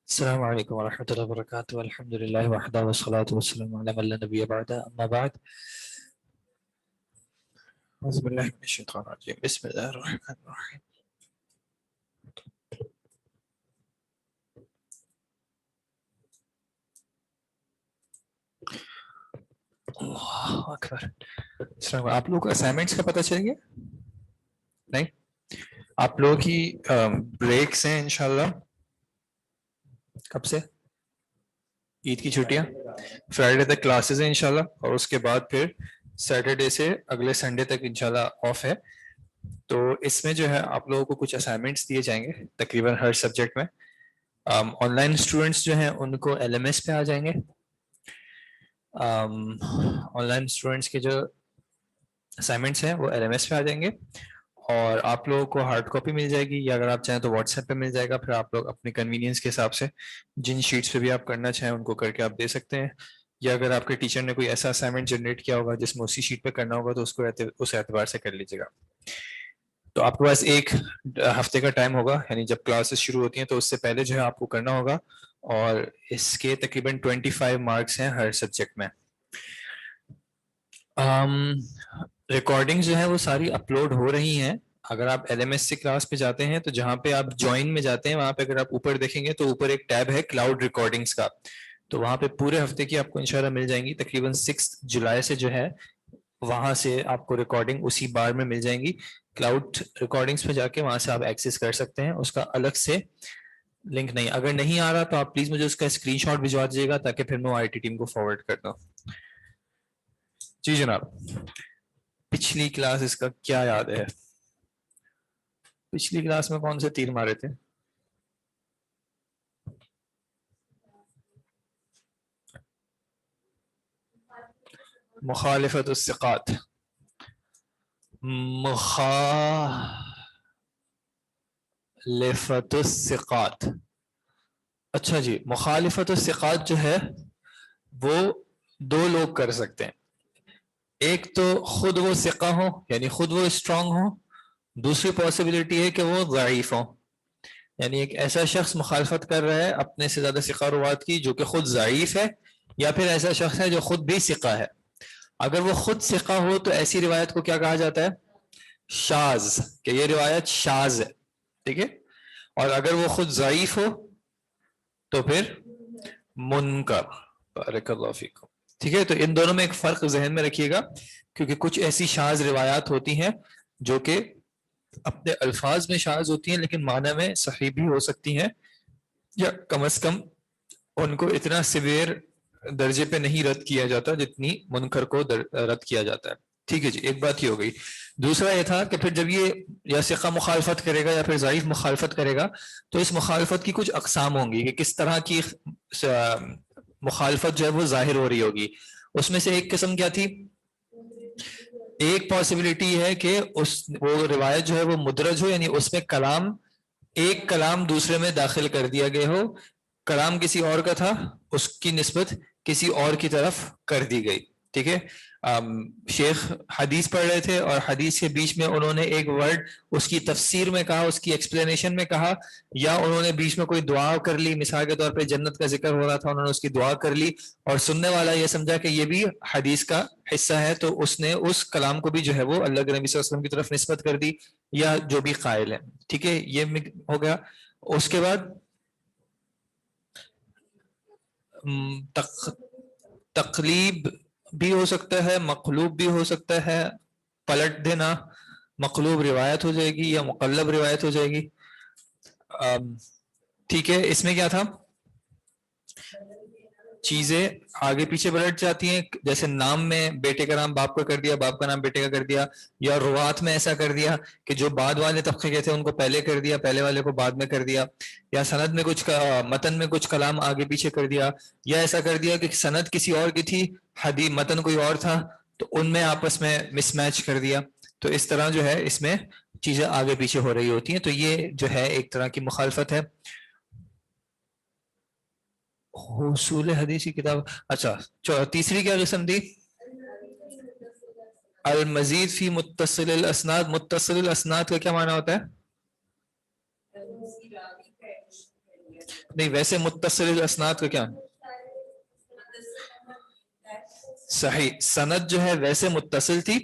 السلام عليكم ورحمة الله وبركاته. الحمد لله وحده والصلاة والسلام على من لا نبي بعده، أما بعد. أعوذ بالله من الشيطان الرجيم. بسم الله الرحمن الرحيم. اللہ اکبر. السلام علیکم. آپ لوگوں کو اسائنمنٹس کا پتہ چل گیا؟ نہیں، آپ لوگوں کی بریکس ہیں انشاءاللہ کب سے؟ عید کی چھٹیاں، فرائیڈے تک کلاسز ہیں انشاءاللہ، اور اس کے بعد پھر سیٹرڈے سے اگلے سنڈے تک انشاءاللہ آف ہے. تو اس میں جو ہے آپ لوگوں کو کچھ اسائنمنٹس دیے جائیں گے تقریباً ہر سبجیکٹ میں. آن لائن اسٹوڈنٹس جو ہیں ان کو ایل ایم ایس پہ آ جائیں گے. آن لائن اسٹوڈنٹس کے جو اسائنمنٹس ہیں وہ ایل ایم ایس پہ آ جائیں گے، اور آپ لوگوں کو ہارڈ کاپی مل جائے گی، یا اگر آپ چاہیں تو واٹس ایپ پہ مل جائے گا. پھر آپ لوگ اپنے کنوینئنس کے حساب سے جن شیٹس پہ بھی آپ کرنا چاہیں ان کو کر کے آپ دے سکتے ہیں، یا اگر آپ کے ٹیچر نے کوئی ایسا اسائنمنٹ جنریٹ کیا ہوگا جس میں اسی شیٹ پہ کرنا ہوگا تو اس کو اس اعتبار سے کر لیجیے گا. تو آپ کے پاس ایک ہفتے کا ٹائم ہوگا، یعنی جب کلاسز شروع ہوتی ہیں تو اس سے پہلے جو ہے آپ کو کرنا ہوگا، اور اس کے تقریباً 25 مارکس ہیں ہر سبجیکٹ میں. ریکارڈنگ جو ہے وہ ساری اپلوڈ ہو رہی ہیں. اگر آپ L M S C class پہ جاتے ہیں تو جہاں پہ آپ جوائن میں جاتے ہیں وہاں پہ اگر آپ اوپر دیکھیں گے تو اوپر ایک ٹیب ہے کلاؤڈ ریکارڈنگس کا، تو وہاں پہ پورے ہفتے کی آپ کو انشاءاللہ مل جائیں گی. تقریباً 6 جولائی سے جو ہے وہاں سے آپ کو ریکارڈنگ اسی بار میں مل جائیں گی. کلاؤڈ ریکارڈنگس پہ جا کے وہاں سے آپ ایکسیس کر سکتے ہیں، اس کا الگ سے لنک نہیں. اگر نہیں آ رہا تو آپ پلیز مجھے اس کا اسکرین شاٹ بھجوا دیجیے گا تاکہ پھر میں آئی ٹی ٹیم کو فارورڈ کر دوں. جی جناب، پچھلی کلاس اس کا کیا یاد ہے؟ پچھلی کلاس میں کون سے تیر مارے تھے؟ مخالفت الثقات. مخالفت الثقات. اچھا جی، مخالفت الثقات جو ہے وہ دو لوگ کر سکتے ہیں. ایک تو خود وہ ثقہ ہو، یعنی خود وہ اسٹرانگ ہو. دوسری پاسبلٹی ہے کہ وہ ضعیف ہو، یعنی ایک ایسا شخص مخالفت کر رہا ہے اپنے سے زیادہ ثقہ روات کی جو کہ خود ضعیف ہے، یا پھر ایسا شخص ہے جو خود بھی ثقہ ہے. اگر وہ خود ثقہ ہو تو ایسی روایت کو کیا کہا جاتا ہے؟ شاذ، کہ یہ روایت شاذ ہے. ٹھیک ہے. اور اگر وہ خود ضعیف ہو تو پھر منکر. بارک اللہ فیکم. ٹھیک ہے. تو ان دونوں میں ایک فرق ذہن میں رکھیے گا، کیونکہ کچھ ایسی شاذ روایات ہوتی ہیں جو کہ اپنے الفاظ میں شاذ ہوتی ہیں لیکن معنی میں صحیح بھی ہو سکتی ہیں، یا کم از کم ان کو اتنا سیویئر درجے پہ نہیں رد کیا جاتا جتنی منکر کو رد کیا جاتا ہے. ٹھیک ہے جی، ایک بات یہ ہو گئی. دوسرا یہ تھا کہ پھر جب یہ یا ثقہ مخالفت کرے گا یا پھر ضعیف مخالفت کرے گا تو اس مخالفت کی کچھ اقسام ہوں گی کہ کس طرح کی مخالفت جو ہے وہ ظاہر ہو رہی ہوگی. اس میں سے ایک قسم کیا تھی؟ ایک پاسبلٹی ہے کہ وہ روایت جو ہے وہ مدرج ہو، یعنی اس میں کلام ایک کلام دوسرے میں داخل کر دیا گیا ہو. کلام کسی اور کا تھا، اس کی نسبت کسی اور کی طرف کر دی گئی. ٹھیک ہے. شیخ حدیث پڑھ رہے تھے اور حدیث کے بیچ میں انہوں نے ایک ورڈ اس کی تفسیر میں کہا، اس کی ایکسپلینیشن میں کہا، یا انہوں نے بیچ میں کوئی دعا کر لی. مثال کے طور پہ جنت کا ذکر ہو رہا تھا، انہوں نے اس کی دعا کر لی، اور سننے والا یہ سمجھا کہ یہ بھی حدیث کا حصہ ہے، تو اس نے اس کلام کو بھی جو ہے وہ اللہ کے نبی صلی اللہ علیہ وسلم کی طرف نسبت کر دی، یا جو بھی قائل ہے. ٹھیک ہے، یہ ہو گیا. اس کے بعد تقلیب بھی ہو سکتا ہے، مقلوب بھی ہو سکتا ہے. پلٹ دینا، مقلوب روایت ہو جائے گی یا مقلب روایت ہو جائے گی. ٹھیک ہے. اس میں کیا تھا؟ چیزیں آگے پیچھے پلٹ جاتی ہیں، جیسے نام میں بیٹے کا نام باپ کا کر دیا، باپ کا نام بیٹے کا کر دیا، یا روات میں ایسا کر دیا کہ جو بعد والے طبقے کے تھے ان کو پہلے کر دیا، پہلے والے کو بعد میں کر دیا، یا سند میں کچھ متن میں کچھ کلام آگے پیچھے کر دیا، یا ایسا کر دیا کہ سند کسی اور کی تھی، حدیث متن کوئی اور تھا، تو ان میں آپس میں مس میچ کر دیا. تو اس طرح جو ہے اس میں چیزیں آگے پیچھے ہو رہی ہوتی ہیں. تو یہ جو ہے ایک طرح کی مخالفت ہے. حصول حدیث کی کتاب. اچھا، تیسری کیا قسم تھی؟ المزید فی متصل الاسناد. متصل الاسناد کا کیا معنی ہوتا ہے؟ نہیں ویسے متصل الاسناد کا کیا صحیح سند جو ہے ویسے متصل تھی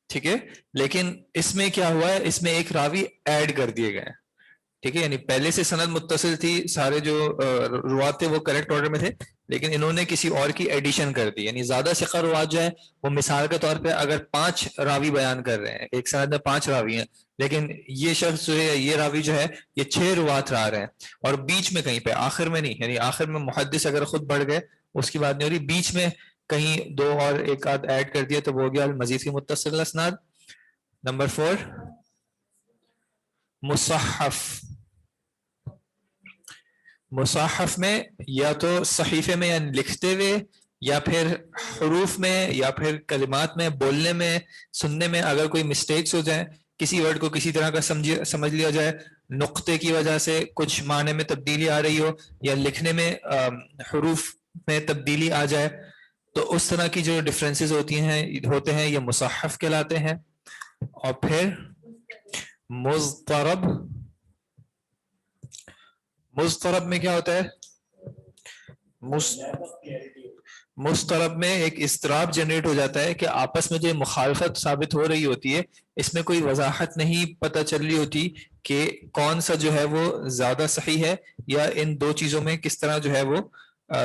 ٹھیک ہے لیکن اس میں کیا ہوا ہے اس میں ایک راوی ایڈ کر دیے گئے ٹھیک ہے یعنی پہلے سے سند متصل تھی سارے جو روات تھے وہ کریکٹ آرڈر میں تھے لیکن انہوں نے کسی اور کی ایڈیشن کر دی یعنی زیادہ ثقہ روات جو ہے وہ مثال کے طور پہ اگر 5 راوی بیان کر رہے ہیں ایک سند میں 5 راوی ہیں لیکن یہ شخص جو ہے یہ راوی جو ہے یہ 6 روات لا رہے ہیں اور بیچ میں کہیں پہ آخر میں نہیں یعنی آخر میں محدث اگر خود بڑھ گئے اس کی بات نہیں ہو رہی بیچ میں کہیں 2 اور ایک آدھ ایڈ کر دیا تو وہ ہو گیا مزید کی متصل الاسناد. نمبر 4 مصحف. مصحف میں یا تو صحیفے میں یعنی لکھتے ہوئے یا پھر حروف میں یا پھر کلمات میں بولنے میں سننے میں اگر کوئی مسٹیکس ہو جائیں کسی ورڈ کو کسی طرح کا سمجھ لیا جائے نقطے کی وجہ سے کچھ معنی میں تبدیلی آ رہی ہو یا لکھنے میں حروف میں تبدیلی آ جائے تو اس طرح کی جو ڈفرینسز ہوتے ہیں یہ مصحف کہلاتے ہیں. اور پھر مضطرب. مضطرب میں کیا ہوتا ہے مضطرب میں ایک اضطراب جنریٹ ہو جاتا ہے کہ آپس میں جو مخالفت ثابت ہو رہی ہوتی ہے اس میں کوئی وضاحت نہیں پتہ چل رہی ہوتی کہ کون سا جو ہے وہ زیادہ صحیح ہے یا ان دو چیزوں میں کس طرح جو ہے وہ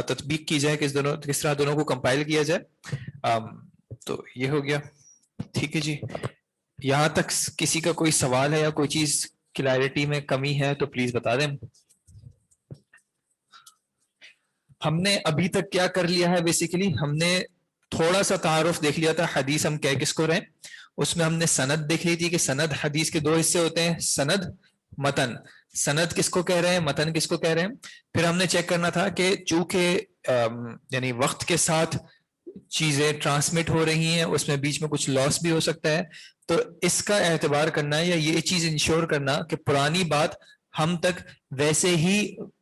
تطبیق کی جائے کس طرح دونوں کو کمپائل کیا جائے. تو یہ ہو گیا ٹھیک ہے جی. یہاں تک کسی کا کوئی سوال ہے یا کوئی چیز کلیئرٹی میں کمی ہے تو پلیز بتا دیں. ہم نے ابھی تک کیا کر لیا ہے بیسیکلی ہم نے تھوڑا سا تعارف دیکھ لیا تھا حدیث ہم کہہ کس کو رہے اس میں ہم نے سند دیکھ لی تھی کہ سند حدیث کے 2 حصے ہوتے ہیں سند متن. سند کس کو کہہ رہے ہیں متن کس کو کہہ رہے ہیں. پھر ہم نے چیک کرنا تھا کہ چونکہ یعنی وقت کے ساتھ چیزیں ٹرانسمٹ ہو رہی ہیں اس میں بیچ میں کچھ لاس بھی ہو سکتا ہے تو اس کا اعتبار کرنا یا یہ چیز انشور کرنا کہ پرانی بات ہم تک ویسے ہی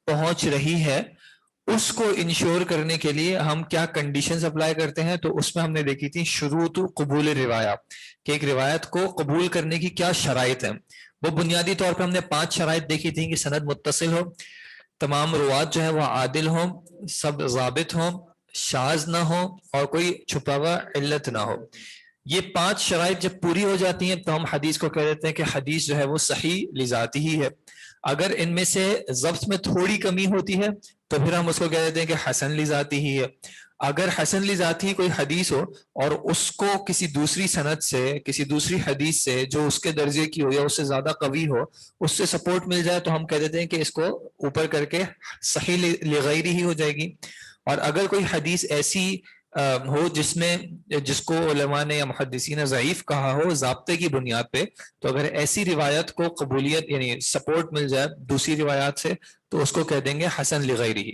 پہنچ رہی ہے اس کو انشور کرنے کے لیے ہم کیا کنڈیشنز اپلائی کرتے ہیں. تو اس میں ہم نے دیکھی تھی شروط قبول روایت کہ ایک روایت کو قبول کرنے کی کیا شرائط ہیں. وہ بنیادی طور پہ ہم نے 5 شرائط دیکھی تھی کہ سند متصل ہو تمام روات جو ہے وہ عادل ہوں سب ضابط ہوں شاذ نہ ہو اور کوئی چھپا ہوا علت نہ ہو. یہ 5 شرائط جب پوری ہو جاتی ہیں تو ہم حدیث کو کہہ دیتے ہیں کہ حدیث جو ہے وہ صحیح لذاتی ہی ہے. اگر ان میں سے ضبط میں تھوڑی کمی ہوتی ہے تو پھر ہم اس کو کہہ دیتے ہیں کہ حسن لذاتی ہی ہے. اگر حسن لذاتی کوئی حدیث ہو اور اس کو کسی دوسری سند سے کسی دوسری حدیث سے جو اس کے درجے کی ہو یا اس سے زیادہ قوی ہو اس سے سپورٹ مل جائے تو ہم کہہ دیتے ہیں کہ اس کو اوپر کر کے صحیح لغیری ہی ہو جائے گی. اور اگر کوئی حدیث ایسی ہو جس کو علماء نے یا محدثین نے ضعیف کہا ہو ضابطے کی بنیاد پہ تو اگر ایسی روایت کو قبولیت یعنی سپورٹ مل جائے دوسری روایات سے تو اس کو کہہ دیں گے حسن لغیری.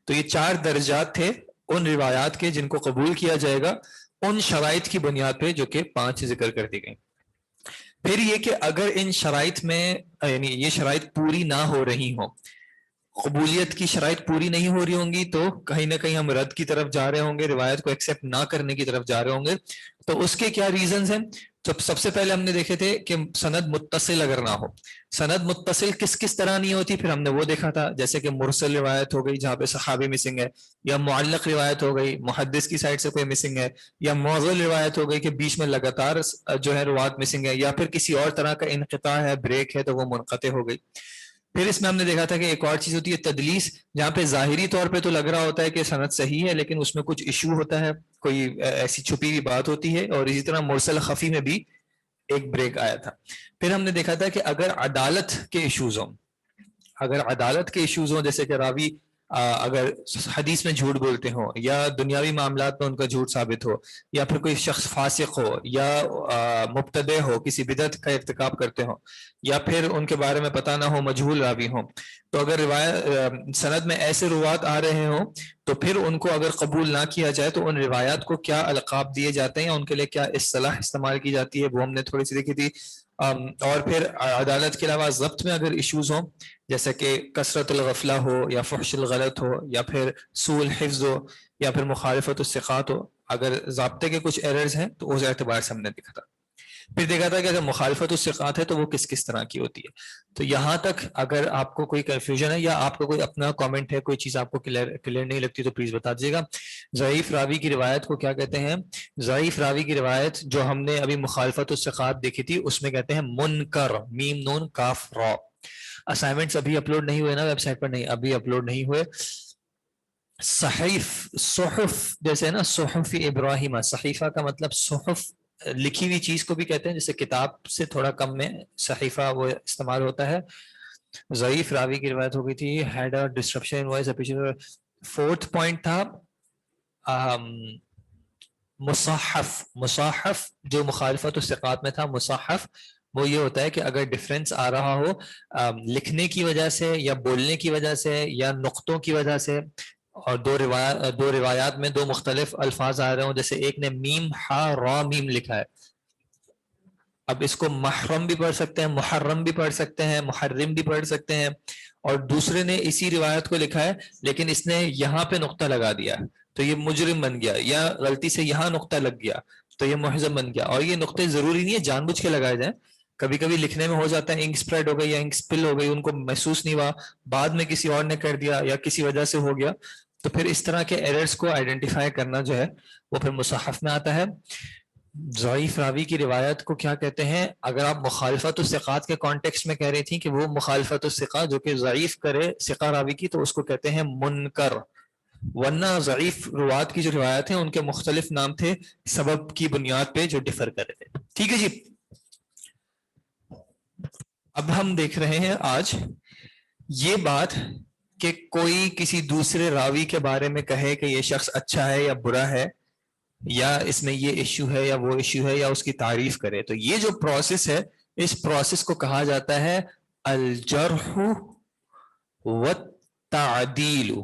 تو یہ 4 درجات تھے ان روایات کے جن کو قبول کیا جائے گا ان شرائط کی بنیاد پہ جو کہ 5 ذکر کر دی گئی. پھر یہ کہ اگر ان شرائط میں یعنی یہ شرائط پوری نہ ہو رہی ہوں قبولیت کی شرائط پوری نہیں ہو رہی ہوں گی تو کہیں نہ کہیں ہم رد کی طرف جا رہے ہوں گے روایت کو ایکسیپٹ نہ کرنے کی طرف جا رہے ہوں گے. تو اس کے کیا ریزنز ہیں. تو سب سے پہلے ہم نے دیکھے تھے کہ سند متصل اگر نہ ہو سند متصل کس طرح نہیں ہوتی پھر ہم نے وہ دیکھا تھا جیسے کہ مرسل روایت ہو گئی جہاں پہ صحابی مسنگ ہے یا معلق روایت ہو گئی محدث کی سائڈ سے کوئی مسنگ ہے یا موصل روایت ہو گئی کہ بیچ میں لگاتار جو ہے روات مسنگ ہے یا پھر کسی اور طرح کا انقطاع ہے بریک ہے تو وہ منقطع ہو گئی. پھر اس میں ہم نے دیکھا تھا کہ ایک اور چیز ہوتی ہے تدلیس جہاں پہ ظاہری طور پہ تو لگ رہا ہوتا ہے کہ سند صحیح ہے لیکن اس میں کچھ ایشو ہوتا ہے کوئی ایسی چھپی ہوئی بات ہوتی ہے. اور اسی طرح مرسل خفی میں بھی ایک بریک آیا تھا. پھر ہم نے دیکھا تھا کہ اگر عدالت کے ایشوز ہوں جیسے کہ راوی اگر حدیث میں جھوٹ بولتے ہوں یا دنیاوی معاملات میں ان کا جھوٹ ثابت ہو یا پھر کوئی شخص فاسق ہو یا مبتدع ہو کسی بدعت کا ارتکاب کرتے ہوں یا پھر ان کے بارے میں پتہ نہ ہو مجہول راوی ہوں تو اگر روایت سند میں ایسے روات آ رہے ہوں تو پھر ان کو اگر قبول نہ کیا جائے تو ان روایات کو کیا القاب دیے جاتے ہیں ان کے لیے کیا اصطلاح استعمال کی جاتی ہے وہ ہم نے تھوڑی سی دیکھی تھی. اور پھر عدالت کے علاوہ ضبط میں اگر ایشوز ہوں جیسے کہ کثرت الغفلہ ہو یا فحش الغلط ہو یا پھر سوء الحفظ ہو یا پھر مخالفت الثقات ہو اگر ضابطے کے کچھ ایررز ہیں تو اس اعتبار سے ہم نے دیکھا تھا. پھر دیکھا تھا کہ اگر مخالفت الثقات ہے تو وہ کس کس طرح کی ہوتی ہے. تو یہاں تک اگر آپ کو کوئی کنفیوژن ہے یا آپ کا کوئی اپنا کامنٹ ہے, کوئی چیز آپ کو کلیئر نہیں لگتی تو پلیز بتا دیجیے گا. ضعیف راوی کی روایت کو کیا کہتے ہیں؟ ضعیف راوی کی روایت جو ہم نے ابھی مخالفت الثقات دیکھی تھی اس میں کہتے ہیں منکر, میم نون کاف را. اسائنمنٹس ابھی اپلوڈ نہیں ہوئے نا ویب سائٹ پر, نہیں ابھی اپلوڈ نہیں ہوئے. صحیف صحف جیسے نا صحف ابراہیم, صحیفہ کا مطلب صحف لکھی ہوئی چیز کو بھی کہتے ہیں, جیسے کتاب سے تھوڑا کم میں صحیفہ وہ استعمال ہوتا ہے. ضعیف راوی کی روایت ہو گئی تھی, ہیڈ اور ڈسٹرپشن ان وائس اپیشن. فورتھ پوائنٹ تھا مصحف. مصحف جو مخالفت الثقات میں تھا, مصحف وہ یہ ہوتا ہے کہ اگر ڈفرینس آ رہا ہو لکھنے کی وجہ سے یا بولنے کی وجہ سے یا نقطوں کی وجہ سے, اور دو روایات میں دو مختلف الفاظ آ رہے ہوں, جیسے ایک نے میم ہا را میم لکھا ہے, اب اس کو محرم بھی پڑھ سکتے ہیں, محرم بھی پڑھ سکتے ہیں, محرم بھی پڑھ سکتے ہیں, اور دوسرے نے اسی روایت کو لکھا ہے لیکن اس نے یہاں پہ نقطہ لگا دیا تو یہ مجرم بن گیا, یا غلطی سے یہاں نقطہ لگ گیا تو یہ محزم بن گیا. اور یہ نقطے ضروری نہیں ہے جان بوجھ کے لگائے جائیں, کبھی کبھی لکھنے میں ہو جاتا ہے انک اسپریڈ ہو گئی یا انک سپل ہو گئی, ان کو محسوس نہیں ہوا, بعد میں کسی اور نے کر دیا یا کسی وجہ سے ہو گیا, تو پھر اس طرح کے ایررز کو آئیڈینٹیفائی کرنا جو ہے وہ پھر مصحف میں آتا ہے. ضعیف راوی کی روایت کو کیا کہتے ہیں؟ اگر آپ مخالفت الثقات کے کانٹیکسٹ میں کہہ رہی تھیں کہ وہ مخالفت الثقات جو کہ ضعیف کرے ثقہ راوی کی, تو اس کو کہتے ہیں منکر. ورنہ ضعیف روات کی جو روایت ہیں ان کے مختلف نام تھے سبب کی بنیاد پہ جو ڈفر کر رہے تھے. ٹھیک ہے جی. اب ہم دیکھ رہے ہیں آج یہ بات کہ کوئی کسی دوسرے راوی کے بارے میں کہے کہ یہ شخص اچھا ہے یا برا ہے, یا اس میں یہ ایشو ہے یا وہ ایشو ہے, یا اس کی تعریف کرے. تو یہ جو پروسیس ہے اس پروسیس کو کہا جاتا ہے الجرح والتعدیل.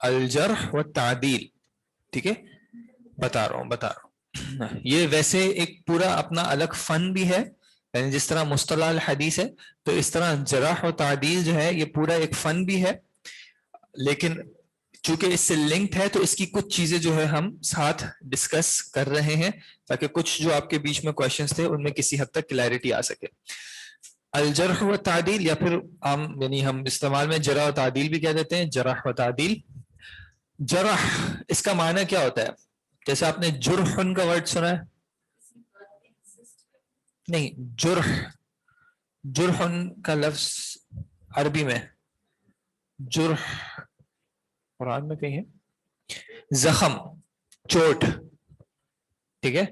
الجرح والتعدیل. ٹھیک ہے, بتا رہا ہوں. یہ ویسے ایک پورا اپنا الگ فن بھی ہے, یعنی جس طرح مصطلح الحدیث ہے تو اس طرح جرح و تعدیل جو ہے یہ پورا ایک فن بھی ہے, لیکن چونکہ اس سے لنکڈ ہے تو اس کی کچھ چیزیں جو ہے ہم ساتھ ڈسکس کر رہے ہیں تاکہ کچھ جو آپ کے بیچ میں کوشچنز تھے ان میں کسی حد تک کلیئرٹی آ سکے. الجرح و تعدیل, یا پھر یعنی ہم استعمال میں جرح و تعدیل بھی کہہ دیتے ہیں, جرح و تعدیل. جرح اس کا معنی کیا ہوتا ہے؟ جیسے آپ نے جرحن کا ورڈ سنا ہے, نہیں جرحن کا لفظ عربی میں جرح قرآن میں کہیں ہے زخم, چوٹ. ٹھیک ہے,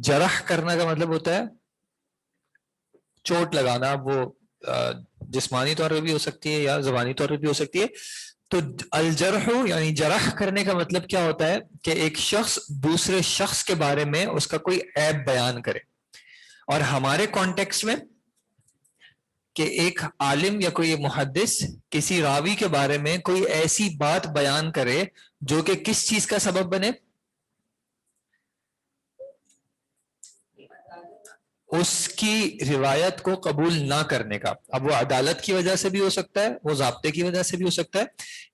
جرح کرنا کا مطلب ہوتا ہے چوٹ لگانا, وہ جسمانی طور پہ بھی ہو سکتی ہے یا زبانی طور پہ بھی ہو سکتی ہے. تو الجرح یعنی جرح کرنے کا مطلب کیا ہوتا ہے کہ ایک شخص دوسرے شخص کے بارے میں اس کا کوئی عیب بیان کرے, اور ہمارے کانٹیکسٹ میں کہ ایک عالم یا کوئی محدث کسی راوی کے بارے میں کوئی ایسی بات بیان کرے جو کہ کس چیز کا سبب بنے, اس کی روایت کو قبول نہ کرنے کا. اب وہ عدالت کی وجہ سے بھی ہو سکتا ہے, وہ ضابطے کی وجہ سے بھی ہو سکتا ہے.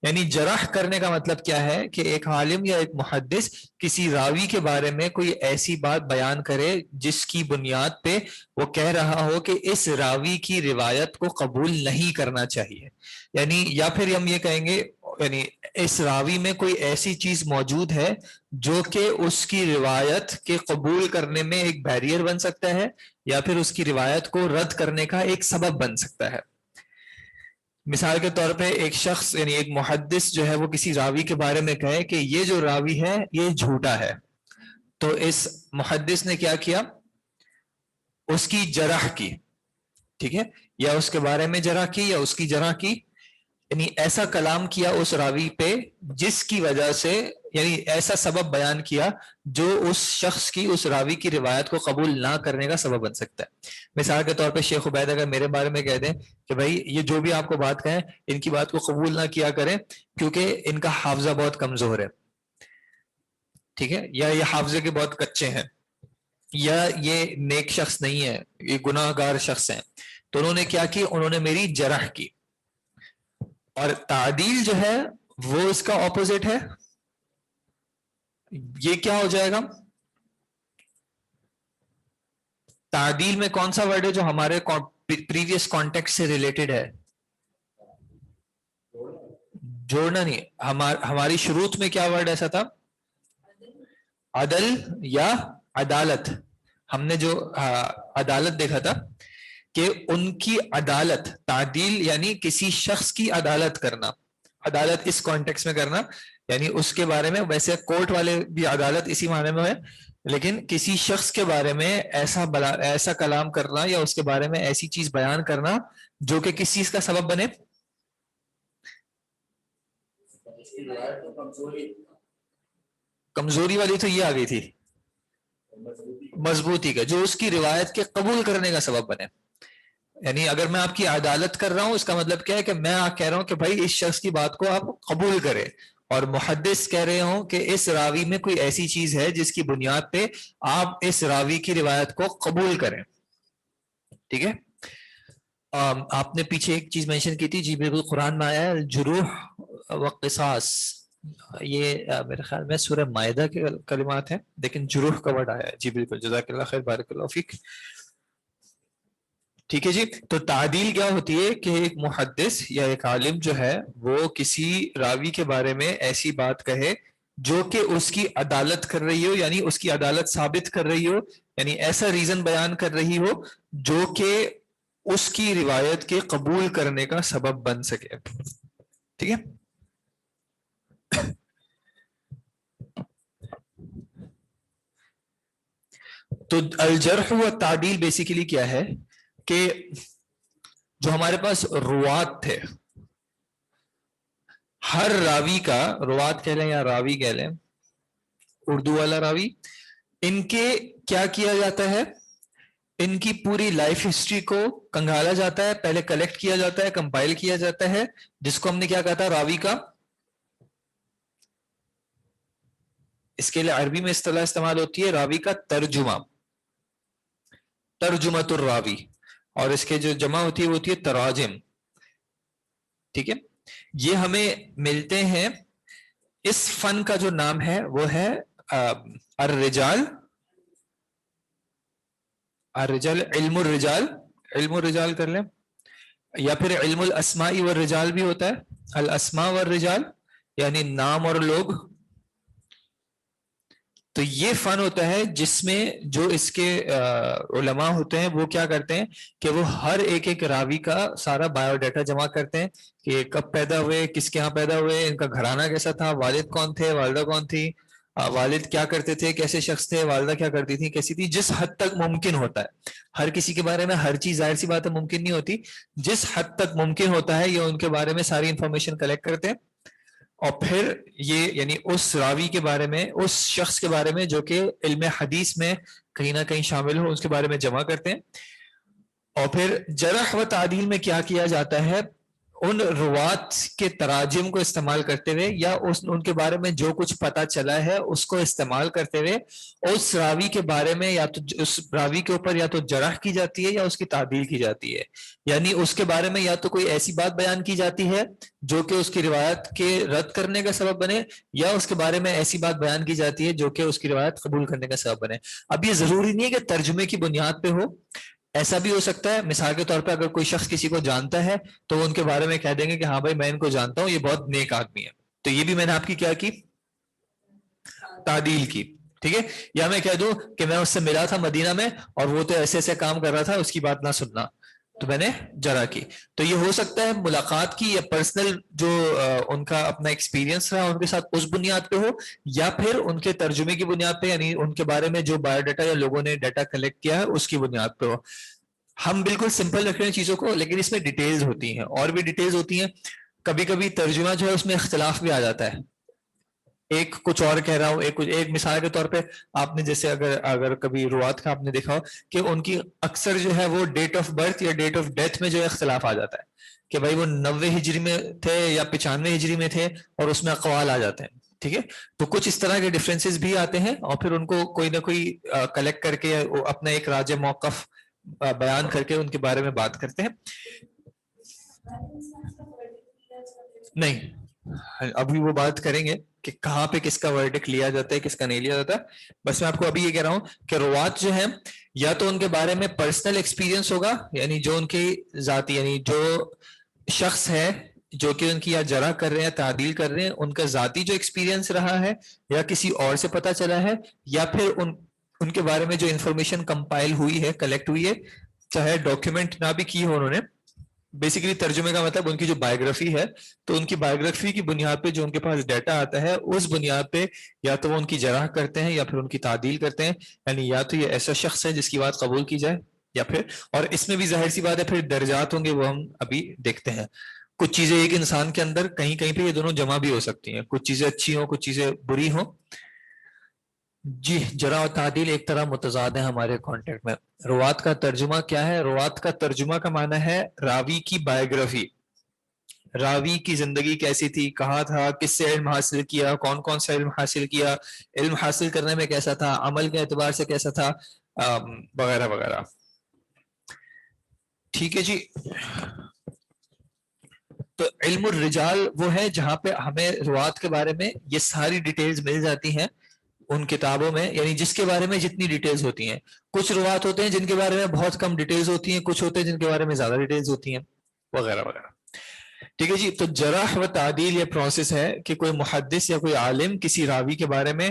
یعنی جرح کرنے کا مطلب کیا ہے کہ ایک عالم یا ایک محدث کسی راوی کے بارے میں کوئی ایسی بات بیان کرے جس کی بنیاد پہ وہ کہہ رہا ہو کہ اس راوی کی روایت کو قبول نہیں کرنا چاہیے. یعنی یا پھر ہم یہ کہیں گے یعنی اس راوی میں کوئی ایسی چیز موجود ہے جو کہ اس کی روایت کے قبول کرنے میں ایک بیریئر بن سکتا ہے, یا پھر اس کی روایت کو رد کرنے کا ایک سبب بن سکتا ہے. مثال کے طور پہ ایک شخص یعنی ایک محدث جو ہے وہ کسی راوی کے بارے میں کہے کہ یہ جو راوی ہے یہ جھوٹا ہے, تو اس محدث نے کیا کیا, اس کی جرح کی. ٹھیک ہے, یا اس کے بارے میں جرح کی یا اس کی جرح کی, یعنی ایسا کلام کیا اس راوی پہ جس کی وجہ سے یعنی ایسا سبب بیان کیا جو اس شخص کی اس راوی کی روایت کو قبول نہ کرنے کا سبب بن سکتا ہے. مثال کے طور پہ شیخ عبید اگر میرے بارے میں کہہ دیں کہ بھائی یہ جو بھی آپ کو بات کہیں ان کی بات کو قبول نہ کیا کریں کیونکہ ان کا حافظہ بہت کمزور ہے, ٹھیک ہے, یا یہ حافظے کے بہت کچے ہیں, یا یہ نیک شخص نہیں ہے, یہ گناہ گار شخص ہیں, تو انہوں نے کیا کی, انہوں نے میری جرح کی. اور تعدیل جو ہے وہ اس کا اپوزٹ ہے. یہ کیا ہو جائے گا, تعدیل میں کون سا ورڈ ہے جو ہمارے پریویس کانٹیکٹ سے ریلیٹڈ ہے؟ جوڑنا نہیں، ہماری شروط میں کیا ورڈ ایسا تھا؟ عدل یا عدالت. ہم نے جو عدالت دیکھا تھا کہ ان کی عدالت، تعدیل یعنی کسی شخص کی عدالت کرنا. عدالت اس کانٹیکس میں کرنا یعنی اس کے بارے میں، ویسے کورٹ والے بھی عدالت اسی معنی میں ہے، لیکن کسی شخص کے بارے میں ایسا کلام کرنا یا اس کے بارے میں ایسی چیز بیان کرنا جو کہ کس چیز کا سبب بنے. کمزوری والی تو یہ آ گئی تھی، مضبوطی کا، جو اس کی روایت کے قبول کرنے کا سبب بنے. یعنی اگر میں آپ کی عدالت کر رہا ہوں، اس کا مطلب کیا ہے کہ میں کہہ رہا ہوں کہ بھائی اس شخص کی بات کو آپ قبول کریں، اور محدث کہہ رہے ہوں کہ اس راوی میں کوئی ایسی چیز ہے جس کی بنیاد پہ آپ اس راوی کی روایت کو قبول کریں. ٹھیک ہے. آپ نے پیچھے ایک چیز مینشن کی تھی، جی بالکل، قرآن میں آیا ہے الجروح و قصاص. یہ میرے خیال میں سورہ مائدہ کے کلمات ہیں، لیکن جروح کا ورڈ آیا ہے. جی بالکل، جزاک اللہ خیر، بارک اللہ فیک. ٹھیک ہے جی. تو تعدیل کیا ہوتی ہے کہ ایک محدث یا ایک عالم جو ہے وہ کسی راوی کے بارے میں ایسی بات کہے جو کہ اس کی عدالت کر رہی ہو، یعنی اس کی عدالت ثابت کر رہی ہو، یعنی ایسا ریزن بیان کر رہی ہو جو کہ اس کی روایت کے قبول کرنے کا سبب بن سکے. ٹھیک ہے. تو الجرح و تعدیل بیسیکلی کیا ہے کہ جو ہمارے پاس روات تھے، ہر راوی کا، روات کہہ لیں یا راوی کہہ لیں، اردو والا راوی، ان کے کیا کیا جاتا ہے، ان کی پوری لائف ہسٹری کو کنگھالا جاتا ہے، پہلے کلیکٹ کیا جاتا ہے، کمپائل کیا جاتا ہے، جس کو ہم نے کیا کہا تھا، راوی کا، اس کے لیے عربی میں اصطلاح استعمال ہوتی ہے راوی کا ترجمہ، ترجمۃ الراوی، اور اس کے جو جمع ہوتی ہے وہ ہوتی ہے تراجم. ٹھیک ہے. یہ ہمیں ملتے ہیں، اس فن کا جو نام ہے وہ ہے الرجال، الرجال، علم الرجال، علم الرجال کر لیں، یا پھر علم الاسماء والرجال بھی ہوتا ہے، الاسماء والرجال یعنی نام اور لوگ. تو یہ فن ہوتا ہے جس میں جو اس کے علماء ہوتے ہیں وہ کیا کرتے ہیں کہ وہ ہر ایک راوی کا سارا بایو ڈیٹا جمع کرتے ہیں کہ کب پیدا ہوئے، کس کے ہاں پیدا ہوئے، ان کا گھرانہ کیسا تھا، والد کون تھے، والدہ کون تھی، والد کیا کرتے تھے، کیسے شخص تھے، والدہ کیا کرتی تھی، کیسی تھی، جس حد تک ممکن ہوتا ہے. ہر کسی کے بارے میں ہر چیز ظاہر سی بات ہے ممکن نہیں ہوتی، جس حد تک ممکن ہوتا ہے یہ ان کے بارے میں ساری انفارمیشن کلیکٹ کرتے ہیں، اور پھر یہ یعنی اس راوی کے بارے میں، اس شخص کے بارے میں جو کہ علم حدیث میں کہیں نہ کہیں شامل ہو، اس کے بارے میں جمع کرتے ہیں. اور پھر جرح و تعدیل میں کیا کیا جاتا ہے، ان روات کے تراجم کو استعمال کرتے ہوئے یا ان کے بارے میں جو کچھ پتا چلا ہے اس کو استعمال کرتے ہوئے اس راوی کے بارے میں یا تو اس راوی کے اوپر یا تو جرح کی جاتی ہے یا اس کی تعدیل کی جاتی ہے. یعنی اس کے بارے میں یا تو کوئی ایسی بات بیان کی جاتی ہے جو کہ اس کی روایت کے رد کرنے کا سبب بنے، یا اس کے بارے میں ایسی بات بیان کی جاتی ہے جو کہ اس کی روایت قبول کرنے کا سبب بنے. اب یہ ضروری نہیں ہے کہ ترجمے کی بنیاد پہ ہو، ایسا بھی ہو سکتا ہے مثال کے طور پہ اگر کوئی شخص کسی کو جانتا ہے تو وہ ان کے بارے میں کہہ دیں گے کہ ہاں بھائی میں ان کو جانتا ہوں، یہ بہت نیک آدمی ہے. تو یہ بھی میں نے آپ کی کیا کی، تعدیل کی. ٹھیک ہے. یا میں کہہ دوں کہ میں اس سے ملا تھا مدینہ میں اور وہ تو ایسے ایسے کام کر رہا تھا، اس کی بات نہ سننا، تو میں نے جرح کی. تو یہ ہو سکتا ہے ملاقات کی یا پرسنل جو ان کا اپنا ایکسپیرینس رہا ان کے ساتھ اس بنیاد پہ ہو، یا پھر ان کے ترجمے کی بنیاد پہ، یعنی ان کے بارے میں جو بایو ڈیٹا یا لوگوں نے ڈیٹا کلیکٹ کیا ہے اس کی بنیاد پہ ہو. ہم بالکل سمپل رکھ رہے ہیں چیزوں کو، لیکن اس میں ڈیٹیلز ہوتی ہیں، اور بھی ڈیٹیلز ہوتی ہیں. کبھی کبھی ترجمہ جو ہے اس میں اختلاف بھی آ جاتا ہے، ایک کچھ اور کہہ رہا ہوں، ایک مثال کے طور پہ آپ نے جیسے اگر کبھی روات کا آپ نے دیکھا ہو کہ ان کی اکثر جو ہے وہ ڈیٹ آف برتھ یا ڈیٹ آف ڈیتھ میں جو اختلاف آ جاتا ہے کہ بھائی وہ 90 ہجری میں تھے یا 95 ہجری میں تھے، اور اس میں اقوال آ جاتے ہیں. ٹھیک ہے. تو کچھ اس طرح کے ڈفرینسز بھی آتے ہیں، اور پھر ان کو کوئی نہ کوئی کلیکٹ کر کے اپنا ایک راج موقف بیان کر کے ان کے بارے میں بات کرتے ہیں. نہیں، ابھی وہ بات کریں گے کہ کہاں پہ کس کا ورڈکٹ لیا جاتا ہے کس کا نہیں لیا جاتا. بس میں آپ کو ابھی یہ کہہ رہا ہوں کہ روات جو ہیں یا تو ان کے بارے میں پرسنل ایکسپیرینس ہوگا, یعنی جو ان کی ذاتی, یعنی جو شخص ہے جو کہ ان کی یا جرح کر رہے ہیں تعدیل کر رہے ہیں, ان کا ذاتی جو ایکسپیرینس رہا ہے یا کسی اور سے پتا چلا ہے, یا پھر ان کے بارے میں جو انفارمیشن کمپائل ہوئی ہے, کلیکٹ ہوئی ہے, چاہے ڈاکیومنٹ نہ بھی کی ہو انہوں نے. بیسیکلی ترجمے کا مطلب ان کی جو بایوگرافی ہے, تو ان کی بایوگرافی کی بنیاد پہ جو ان کے پاس ڈیٹا آتا ہے اس بنیاد پہ یا تو وہ ان کی جرح کرتے ہیں یا پھر ان کی تعدیل کرتے ہیں. یعنی یا تو یہ ایسا شخص ہے جس کی بات قبول کی جائے, یا پھر, اور اس میں بھی ظاہر سی بات ہے پھر درجات ہوں گے, وہ ہم ابھی دیکھتے ہیں. کچھ چیزیں ایک انسان کے اندر کہیں کہیں پہ یہ دونوں جمع بھی ہو سکتی ہیں, کچھ چیزیں اچھی ہوں کچھ چیزیں بری ہوں. جی, جرح اور تعدیل ایک طرح متضاد ہیں ہمارے کانٹیکٹ میں. روات کا ترجمہ کیا ہے؟ روات کا ترجمہ کا معنی ہے راوی کی بایوگرافی, راوی کی زندگی کیسی تھی, کہاں تھا, کس سے علم حاصل کیا, کون کون سا علم حاصل کیا, علم حاصل کرنے میں کیسا تھا, عمل کے اعتبار سے کیسا تھا, وغیرہ وغیرہ. ٹھیک ہے جی. تو علم الرجال وہ ہے جہاں پہ ہمیں روات کے بارے میں یہ ساری ڈیٹیلز مل جاتی ہیں ان کتابوں میں, یعنی جس کے بارے میں جتنی ڈیٹیلز ہوتی ہیں. کچھ روات ہوتے ہیں جن کے بارے میں بہت کم ڈیٹیلز ہوتی ہیں, کچھ ہوتے ہیں جن کے بارے میں زیادہ ڈیٹیلز ہوتی ہیں, وغیرہ وغیرہ. ٹھیک ہے جی. تو جرح و تعدیل یہ پروسیس ہے کہ کوئی محدث یا کوئی عالم کسی راوی کے بارے میں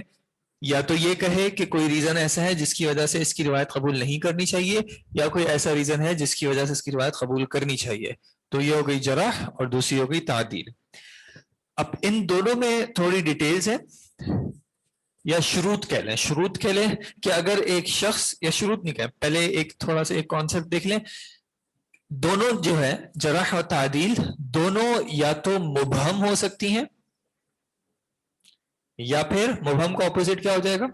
یا تو یہ کہے کہ کوئی ریزن ایسا ہے جس کی وجہ سے اس کی روایت قبول نہیں کرنی چاہیے, یا کوئی ایسا ریزن ہے جس کی وجہ سے اس کی روایت قبول کرنی چاہیے. تو یہ ہو گئی جرح اور دوسری ہو گئی تعدیل. اب ان دونوں میں تھوڑی ڈیٹیلز ہے, یا شروط کہہ لیں, شروط کہہ لیں کہ اگر ایک شخص, یا شروط نہیں کہیں, پہلے ایک تھوڑا سا ایک کانسیپٹ دیکھ لیں. دونوں جو ہے جرح اور تعدیل دونوں یا تو مبہم ہو سکتی ہیں, یا پھر مبہم کا اپوزٹ کیا ہو جائے گا؟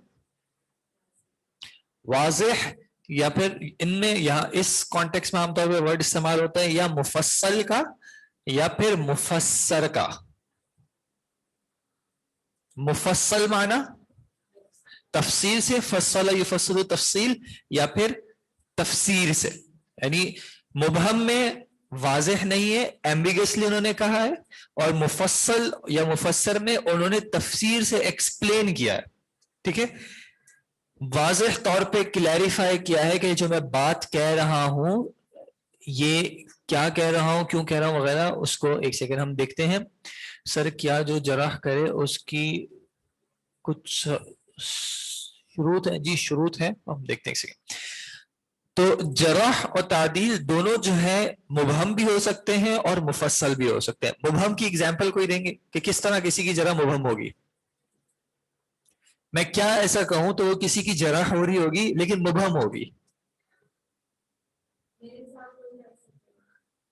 واضح. یا پھر ان میں یہاں اس کانٹیکس میں عام طور پہ ورڈ استعمال ہوتا ہے یا مفصل کا یا پھر مفسر کا. مفصل معنی تفصیل سے, فصل یفصل تفصیل, یا پھر تفسیر سے. یعنی مبہم میں واضح نہیں ہے, ایمبیگسلی انہوں نے کہا ہے, اور مفصل یا مفسر میں انہوں نے تفسیر سے ایکسپلین کیا ہے. ٹھیک ہے, واضح طور پہ کلیریفائی کیا ہے کہ جو میں بات کہہ رہا ہوں یہ کیا کہہ رہا ہوں, کیوں کہہ رہا ہوں, وغیرہ. اس کو ایک سیکنڈ ہم دیکھتے ہیں. سر کیا جو جرح کرے اس کی کچھ شروط ہیں؟ جی شروط ہیں, ہم دیکھتے ہیں ایک سیکنڈ. تو جرح اور تعدیل دونوں جو ہے مبہم بھی ہو سکتے ہیں اور مفصل بھی ہو سکتے ہیں. مبہم کی اگزامپل کوئی دیں گے کہ کس طرح کسی کی جرح مبہم ہوگی؟ میں کیا ایسا کہوں تو وہ کسی کی جرح ہو رہی ہوگی لیکن مبہم ہوگی؟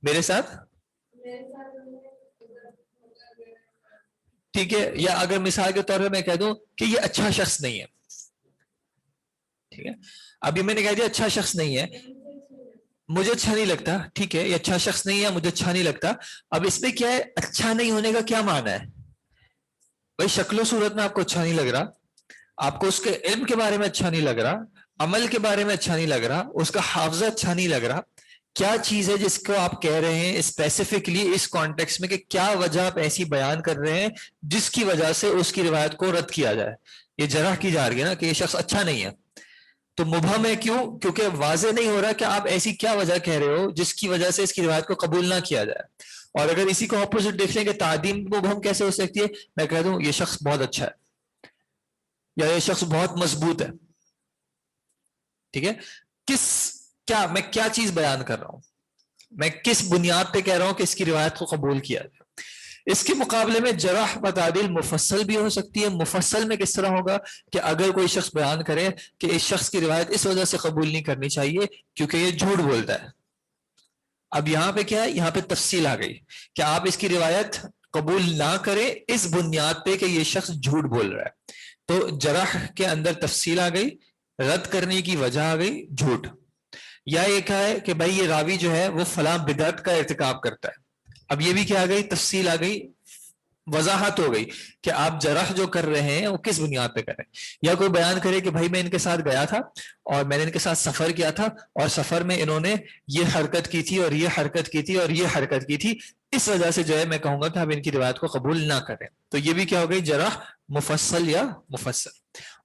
میرے ساتھ, ٹھیک ہے. یا اگر مثال کے طور پہ میں کہہ دوں کہ یہ اچھا شخص نہیں ہے, ٹھیک ہے, ابھی میں نے کہہ دیا اچھا شخص نہیں ہے, مجھے اچھا نہیں لگتا, ٹھیک ہے, یہ اچھا شخص نہیں ہے, مجھے اچھا نہیں لگتا. اب اس میں کیا ہے, اچھا نہیں ہونے کا کیا معنی ہے؟ بھائی شکل و صورت میں آپ کو اچھا نہیں لگ رہا, آپ کو اس کے علم کے بارے میں اچھا نہیں لگ رہا, عمل کے بارے میں اچھا نہیں لگ رہا, اس کا حافظہ اچھا نہیں لگ رہا. کیا چیز ہے جس کو آپ کہہ رہے ہیں اسپیسیفکلی اس کانٹیکس میں کہ کیا وجہ آپ ایسی بیان کر رہے ہیں جس کی وجہ سے اس کی روایت کو رد کیا جائے؟ یہ جرح کی جا رہی ہے نا کہ یہ شخص اچھا نہیں ہے. تو مبہم ہے کیوں؟ کیونکہ واضح نہیں ہو رہا کہ آپ ایسی کیا وجہ کہہ رہے ہو جس کی وجہ سے اس کی روایت کو قبول نہ کیا جائے. اور اگر اسی کو اپوزٹ دیکھ لیں کہ تعدیم مبہم کیسے ہو سکتی ہے, میں کہہ دوں یہ شخص بہت اچھا ہے یا یہ شخص بہت مضبوط ہے. ٹھیک ہے, میں کیا چیز بیان کر رہا ہوں, میں کس بنیاد پہ کہہ رہا ہوں کہ اس کی روایت کو قبول کیا جائے. اس کے مقابلے میں جرح و تعدیل مفصل بھی ہو سکتی ہے. مفصل میں کس طرح ہوگا کہ اگر کوئی شخص بیان کرے کہ اس شخص کی روایت اس وجہ سے قبول نہیں کرنی چاہیے کیونکہ یہ جھوٹ بولتا ہے. اب یہاں پہ کیا ہے, یہاں پہ تفصیل آ گئی کہ آپ اس کی روایت قبول نہ کریں اس بنیاد پہ کہ یہ شخص جھوٹ بول رہا ہے. تو جرح کے اندر تفصیل آ گئی, رد کرنے کی وجہ آ گئی جھوٹ. یا یہ کہا ہے کہ بھائی یہ راوی جو ہے وہ فلاں بدعت کا ارتکاب کرتا ہے. اب یہ بھی کیا آ گئی, تفصیل آ گئی, وضاحت ہو گئی کہ آپ جرح جو کر رہے ہیں وہ کس بنیاد پہ کریں. یا کوئی بیان کرے کہ بھائی میں ان کے ساتھ گیا تھا اور میں نے ان کے ساتھ سفر کیا تھا اور سفر میں انہوں نے یہ حرکت کی تھی اور یہ حرکت کی تھی اور یہ حرکت کی تھی, اس وجہ سے جو ہے میں کہوں گا کہ آپ ان کی روایت کو قبول نہ کریں. تو یہ بھی کیا ہو گئی جرح مفصل یا مفسر.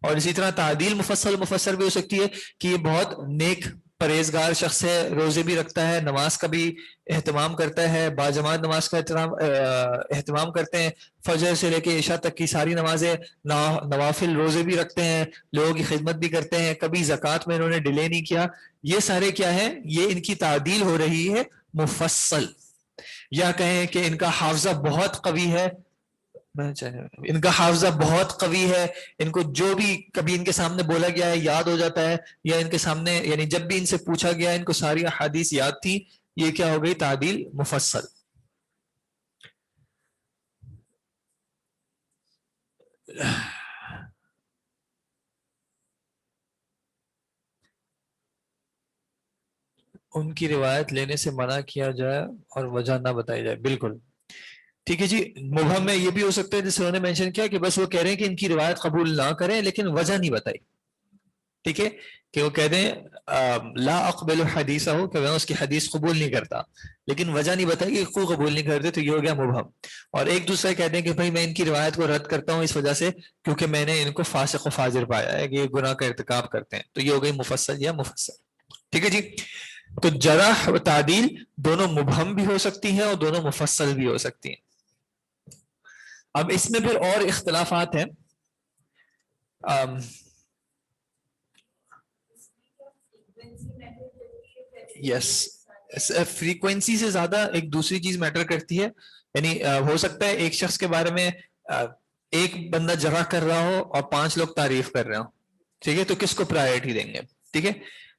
اور اسی طرح تعدیل مفصل مفسر بھی ہو سکتی ہے کہ یہ بہت نیک پرہیزگار شخص ہے, روزے بھی رکھتا ہے, نماز کا بھی اہتمام کرتا ہے, باجماعت نماز کا اہتمام کرتے ہیں, فجر سے لے کے عشاء تک کی ساری نمازیں, نوافل روزے بھی رکھتے ہیں, لوگوں کی خدمت بھی کرتے ہیں, کبھی زکوٰۃ میں انہوں نے ڈیلے نہیں کیا. یہ سارے کیا ہیں, یہ ان کی تعدیل ہو رہی ہے مفصل. یا کہیں کہ ان کا حافظہ بہت قوی ہے, ان کا حافظہ بہت قوی ہے, ان کو جو بھی کبھی ان کے سامنے بولا گیا ہے یاد ہو جاتا ہے, یا ان کے سامنے یعنی جب بھی ان سے پوچھا گیا ان کو ساری احادیث یاد تھی. یہ کیا ہو گئی تعدیل مفصل. ان کی روایت لینے سے منع کیا جائے اور وجہ نہ بتائی جائے, بالکل ٹھیک ہے جی. مبہم میں یہ بھی ہو سکتا ہے جیسے انہوں نے مینشن کیا کہ بس وہ کہہ رہے ہیں کہ ان کی روایت قبول نہ کریں لیکن وجہ نہیں بتائی. ٹھیک ہے, کہ وہ کہہ دیں لا اقبل حدیثہ ہو, کہ میں اس کی حدیث قبول نہیں کرتا لیکن وجہ نہیں بتائی کہ کیوں قبول نہیں کرتے, تو یہ ہو گیا مبہم. اور ایک دوسرا کہہ دیں کہ بھائی میں ان کی روایت کو رد کرتا ہوں اس وجہ سے کیونکہ میں نے ان کو فاسق و فاجر پایا ہے کہ یہ گناہ کا ارتکاب کرتے ہیں, تو یہ ہو گئی مفصل یا مفسر. ٹھیک ہے جی. تو جرح و تعدیل دونوں مبہم بھی ہو سکتی ہیں اور دونوں مفصل بھی ہو سکتی ہیں. اب اس میں پھر اور اختلافات ہیں. یس, فریکوینسی سے زیادہ ایک دوسری چیز میٹر کرتی ہے. یعنی ہو سکتا ہے ایک شخص کے بارے میں ایک بندہ جرح کر رہا ہو اور 5 لوگ تعریف کر رہے ہوں, ٹھیک ہے, تو کس کو پرائرٹی دیں گے؟ ٹھیک ہے,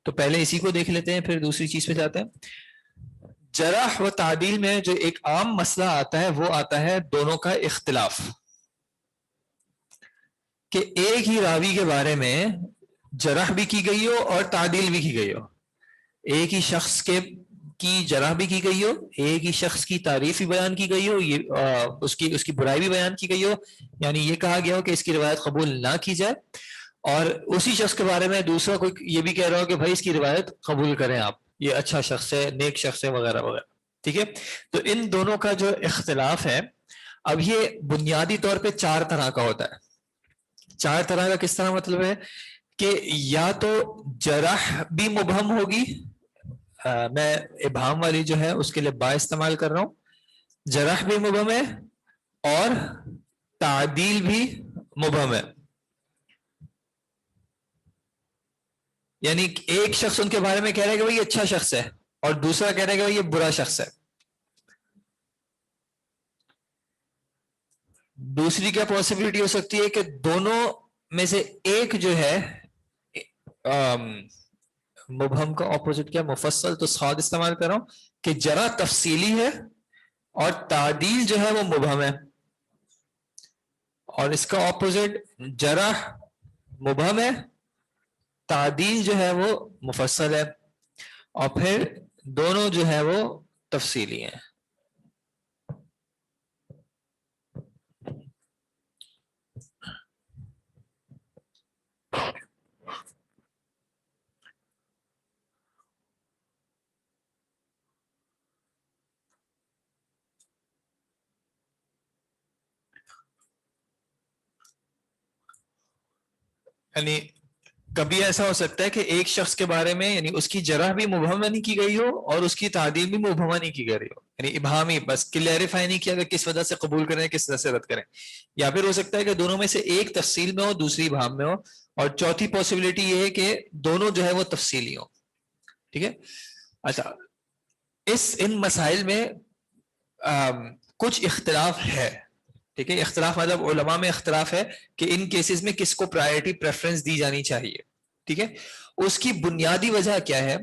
تو پہلے اسی کو دیکھ لیتے ہیں پھر دوسری چیز پہ جاتے ہیں. جرح و تعدیل میں جو ایک عام مسئلہ آتا ہے وہ آتا ہے دونوں کا اختلاف, کہ ایک ہی راوی کے بارے میں جرح بھی کی گئی ہو اور تعدیل بھی کی گئی ہو, ایک ہی شخص کی جرح بھی کی گئی ہو, ایک ہی شخص کی تعریف بھی بیان کی گئی ہو, یہ اس کی برائی بھی بیان کی گئی ہو, یعنی یہ کہا گیا ہو کہ اس کی روایت قبول نہ کی جائے, اور اسی شخص کے بارے میں دوسرا کوئی یہ بھی کہہ رہا ہو کہ بھائی اس کی روایت قبول کریں آپ, یہ اچھا شخص ہے, نیک شخص ہے, وغیرہ وغیرہ. ٹھیک ہے, تو ان دونوں کا جو اختلاف ہے اب یہ بنیادی طور پہ 4 طرح کا ہوتا ہے. 4 طرح کا کس طرح مطلب ہے کہ یا تو جرح بھی مبہم ہوگی, میں ابہام والی جو ہے اس کے لیے با استعمال کر رہا ہوں, جرح بھی مبہم ہے اور تعدیل بھی مبہم ہے. یعنی ایک شخص ان کے بارے میں کہہ رہا ہے کہ بھائی یہ اچھا شخص ہے اور دوسرا کہہ رہا ہے کہ بھائی یہ برا شخص ہے. دوسری کیا پاسبلٹی ہو سکتی ہے کہ دونوں میں سے ایک جو ہے مبہم کا اپوزٹ کیا, مفصل, تو صاد استعمال کر رہا ہوں کہ جرح تفصیلی ہے اور تعدیل جو ہے وہ مبہم ہے, اور اس کا اپوزٹ جرح مبہم ہے, تعدیل جو ہے وہ مفصل ہے, اور پھر دونوں جو ہے وہ تفصیلی ہیں. یعنی کبھی ایسا ہو سکتا ہے کہ ایک شخص کے بارے میں یعنی اس کی جرح بھی مبہمہ نہیں کی گئی ہو اور اس کی تعدیل بھی مبہمہ نہیں کی گئی ہو, یعنی ابہامی بس کلیریفائی نہیں کیا کہ کس وجہ سے قبول کریں کس وجہ سے رد کریں. یا پھر ہو سکتا ہے کہ دونوں میں سے ایک تفصیل میں ہو دوسری ابہام میں ہو, اور چوتھی پاسبلٹی یہ ہے کہ دونوں جو ہے وہ تفصیلی ہو. ٹھیک ہے, اچھا ان مسائل میں کچھ اختلاف ہے. ٹھیک ہے, اختلاف مطلب علماء میں اختلاف ہے کہ ان کیسز میں کس کو پرائرٹی پریفرنس دی جانی چاہیے. ٹھیک ہے, اس کی بنیادی وجہ کیا ہے؟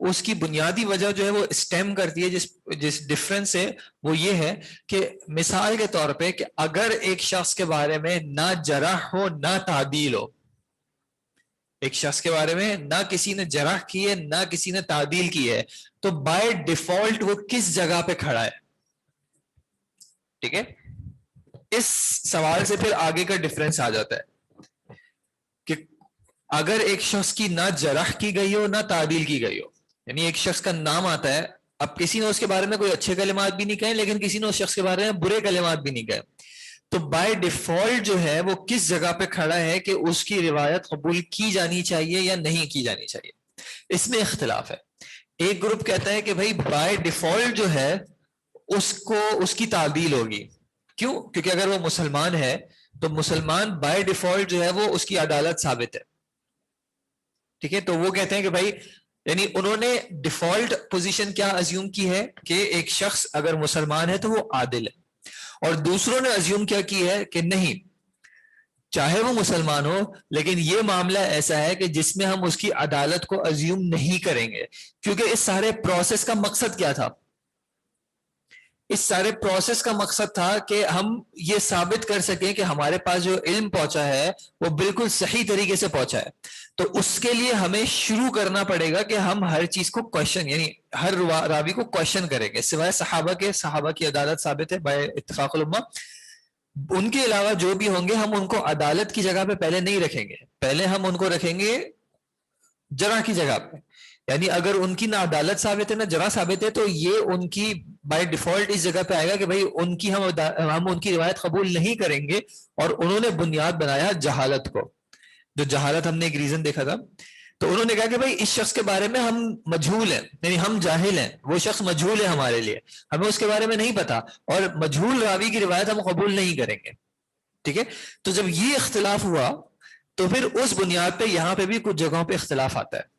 اس کی بنیادی وجہ جو ہے وہ اسٹیم کرتی ہے جس ڈفرنس ہے وہ یہ ہے کہ مثال کے طور پہ کہ اگر ایک شخص کے بارے میں نہ جرح ہو نہ تعدیل ہو, ایک شخص کے بارے میں نہ کسی نے جرح کی ہے نہ کسی نے تعدیل کی ہے, تو بائی ڈیفالٹ وہ کس جگہ پہ کھڑا ہے؟ ٹھیک ہے, اس سوال سے پھر آگے کا ڈفرنس آ جاتا ہے کہ اگر ایک شخص کی نہ جرح کی گئی ہو نہ تعدیل کی گئی ہو, یعنی ایک شخص کا نام آتا ہے اب کسی نے اس کے بارے میں کوئی اچھے کلمات بھی نہیں کہے لیکن کسی نے اس شخص کے بارے میں برے کلمات بھی نہیں کہے، تو بائی ڈیفالٹ جو ہے وہ کس جگہ پہ کھڑا ہے کہ اس کی روایت قبول کی جانی چاہیے یا نہیں کی جانی چاہیے، اس میں اختلاف ہے۔ ایک گروپ کہتا ہے کہ بھائی بائی ڈیفالٹ جو ہے اس کی تعدیل ہوگی، کیوں؟ کیونکہ اگر وہ مسلمان ہے تو مسلمان بائی ڈیفالٹ جو ہے وہ اس کی عدالت ثابت ہے، ٹھیک ہے؟ تو وہ کہتے ہیں کہ بھائی یعنی انہوں نے ڈیفالٹ پوزیشن کیا ازیوم کی ہے کہ ایک شخص اگر مسلمان ہے تو وہ عادل ہے، اور دوسروں نے ازیوم کیا کی ہے کہ نہیں، چاہے وہ مسلمان ہو لیکن یہ معاملہ ایسا ہے کہ جس میں ہم اس کی عدالت کو ازیوم نہیں کریں گے، کیونکہ اس سارے پروسیس کا مقصد کیا تھا؟ اس سارے پروسیس کا مقصد تھا کہ ہم یہ ثابت کر سکیں کہ ہمارے پاس جو علم پہنچا ہے وہ بالکل صحیح طریقے سے پہنچا ہے، تو اس کے لیے ہمیں شروع کرنا پڑے گا کہ ہم ہر چیز کو کوشچن، یعنی ہر راوی کو کوشچن کریں گے، سوائے صحابہ کے، صحابہ کی عدالت ثابت ہے بائے اتفاق الامہ، ان کے علاوہ جو بھی ہوں گے ہم ان کو عدالت کی جگہ پہ پہلے نہیں رکھیں گے، پہلے ہم ان کو رکھیں گے جرح کی جگہ پہ، یعنی اگر ان کی نہ عدالت ثابت ہے نہ جرح ثابت ہے تو یہ ان کی بائی ڈیفالٹ اس جگہ پہ آئے گا کہ بھائی ان کی ہم ان کی روایت قبول نہیں کریں گے، اور انہوں نے بنیاد بنایا جہالت کو، جو جہالت ہم نے ایک ریزن دیکھا تھا، تو انہوں نے کہا کہ بھائی اس شخص کے بارے میں ہم مجہول ہیں، یعنی ہم جاہل ہیں، وہ شخص مجہول ہے ہمارے لیے، ہمیں اس کے بارے میں نہیں پتا، اور مجہول راوی کی روایت ہم قبول نہیں کریں گے، ٹھیک ہے؟ تو جب یہ اختلاف ہوا تو پھر اس بنیاد پہ یہاں پہ بھی کچھ جگہوں پہ اختلاف آتا ہے،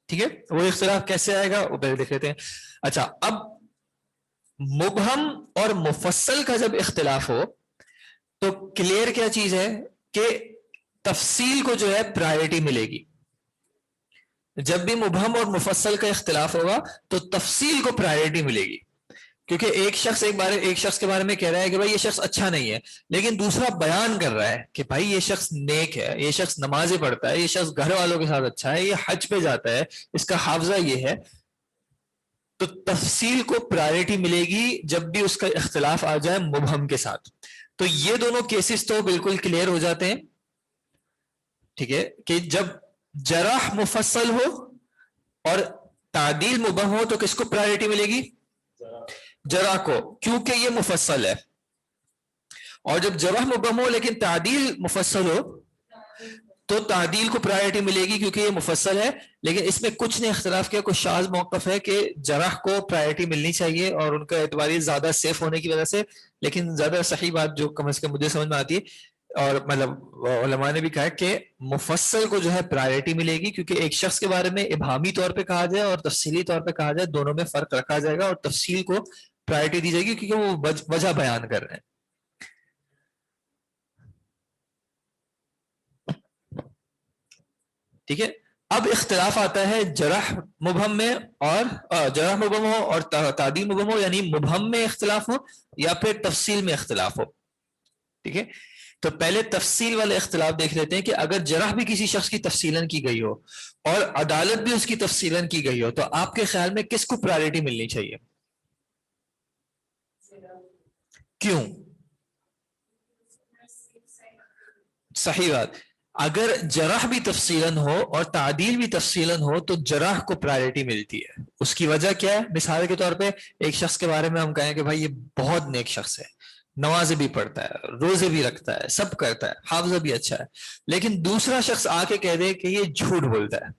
ٹھیک ہے؟ وہ اختلاف کیسے آئے گا وہ پہلے دیکھ لیتے ہیں۔ اچھا، اب مبہم اور مفصل کا جب اختلاف ہو تو کلیئر کیا چیز ہے کہ تفصیل کو جو ہے پرائرٹی ملے گی، جب بھی مبہم اور مفصل کا اختلاف ہوگا تو تفصیل کو پرائرٹی ملے گی، کیونکہ ایک شخص کے بارے میں کہہ رہا ہے کہ بھائی یہ شخص اچھا نہیں ہے، لیکن دوسرا بیان کر رہا ہے کہ بھائی یہ شخص نیک ہے، یہ شخص نمازیں پڑھتا ہے، یہ شخص گھر والوں کے ساتھ اچھا ہے، یہ حج پہ جاتا ہے، اس کا حافظہ یہ ہے، تو تفصیل کو پرائرٹی ملے گی جب بھی اس کا اختلاف آ جائے مبہم کے ساتھ۔ تو یہ دونوں کیسز تو بالکل کلیئر ہو جاتے ہیں، ٹھیک ہے، کہ جب جرح مفصل ہو اور تعدیل مبہم ہو تو کس کو پرائرٹی ملے گی؟ جرح کو، کیونکہ یہ مفصل ہے، اور جب جرح مبہم ہو لیکن تعدیل مفصل ہو تو تعدیل کو پرائرٹی ملے گی کیونکہ یہ مفصل ہے، لیکن اس میں کچھ نے اختلاف کیا، کچھ شاذ موقف ہے کہ جرح کو پرائرٹی ملنی چاہیے اور ان کا اعتباری زیادہ سیف ہونے کی وجہ سے، لیکن زیادہ صحیح بات جو کم از کم مجھے سمجھ میں آتی ہے اور مطلب علماء نے بھی کہا کہ مفصل کو جو ہے پرائرٹی ملے گی، کیونکہ ایک شخص کے بارے میں ابہامی طور پہ کہا جائے اور تفصیلی طور پہ کہا جائے، دونوں میں فرق رکھا جائے گا اور تفصیل کو پرائرٹی دی جائے گی کیونکہ وہ وجہ بیان کر رہے ہیں، ٹھیک ہے؟ اب اختلاف آتا ہے جرح مبہم میں، اور جرح مبہم ہو اور تعدیل مبہم ہو، یعنی مبہم میں اختلاف ہو یا پھر تفصیل میں اختلاف ہو، ٹھیک ہے؟ تو پہلے تفصیل والے اختلاف دیکھ لیتے ہیں کہ اگر جرح بھی کسی شخص کی تفصیلاً کی گئی ہو اور عدالت بھی اس کی تفصیلاً کی گئی ہو تو آپ کے خیال میں کس کو پرائرٹی ملنی چاہیے؟ کیوں؟ صحیح بات، اگر جرح بھی تفصیلاً ہو اور تعدیل بھی تفصیلاً ہو تو جرح کو پرائرٹی ملتی ہے، اس کی وجہ کیا ہے؟ مثال کے طور پہ ایک شخص کے بارے میں ہم کہیں کہ بھائی یہ بہت نیک شخص ہے، نمازیں بھی پڑھتا ہے، روزے بھی رکھتا ہے، سب کرتا ہے، حافظہ بھی اچھا ہے، لیکن دوسرا شخص آ کے کہہ دے کہ یہ جھوٹ بولتا ہے،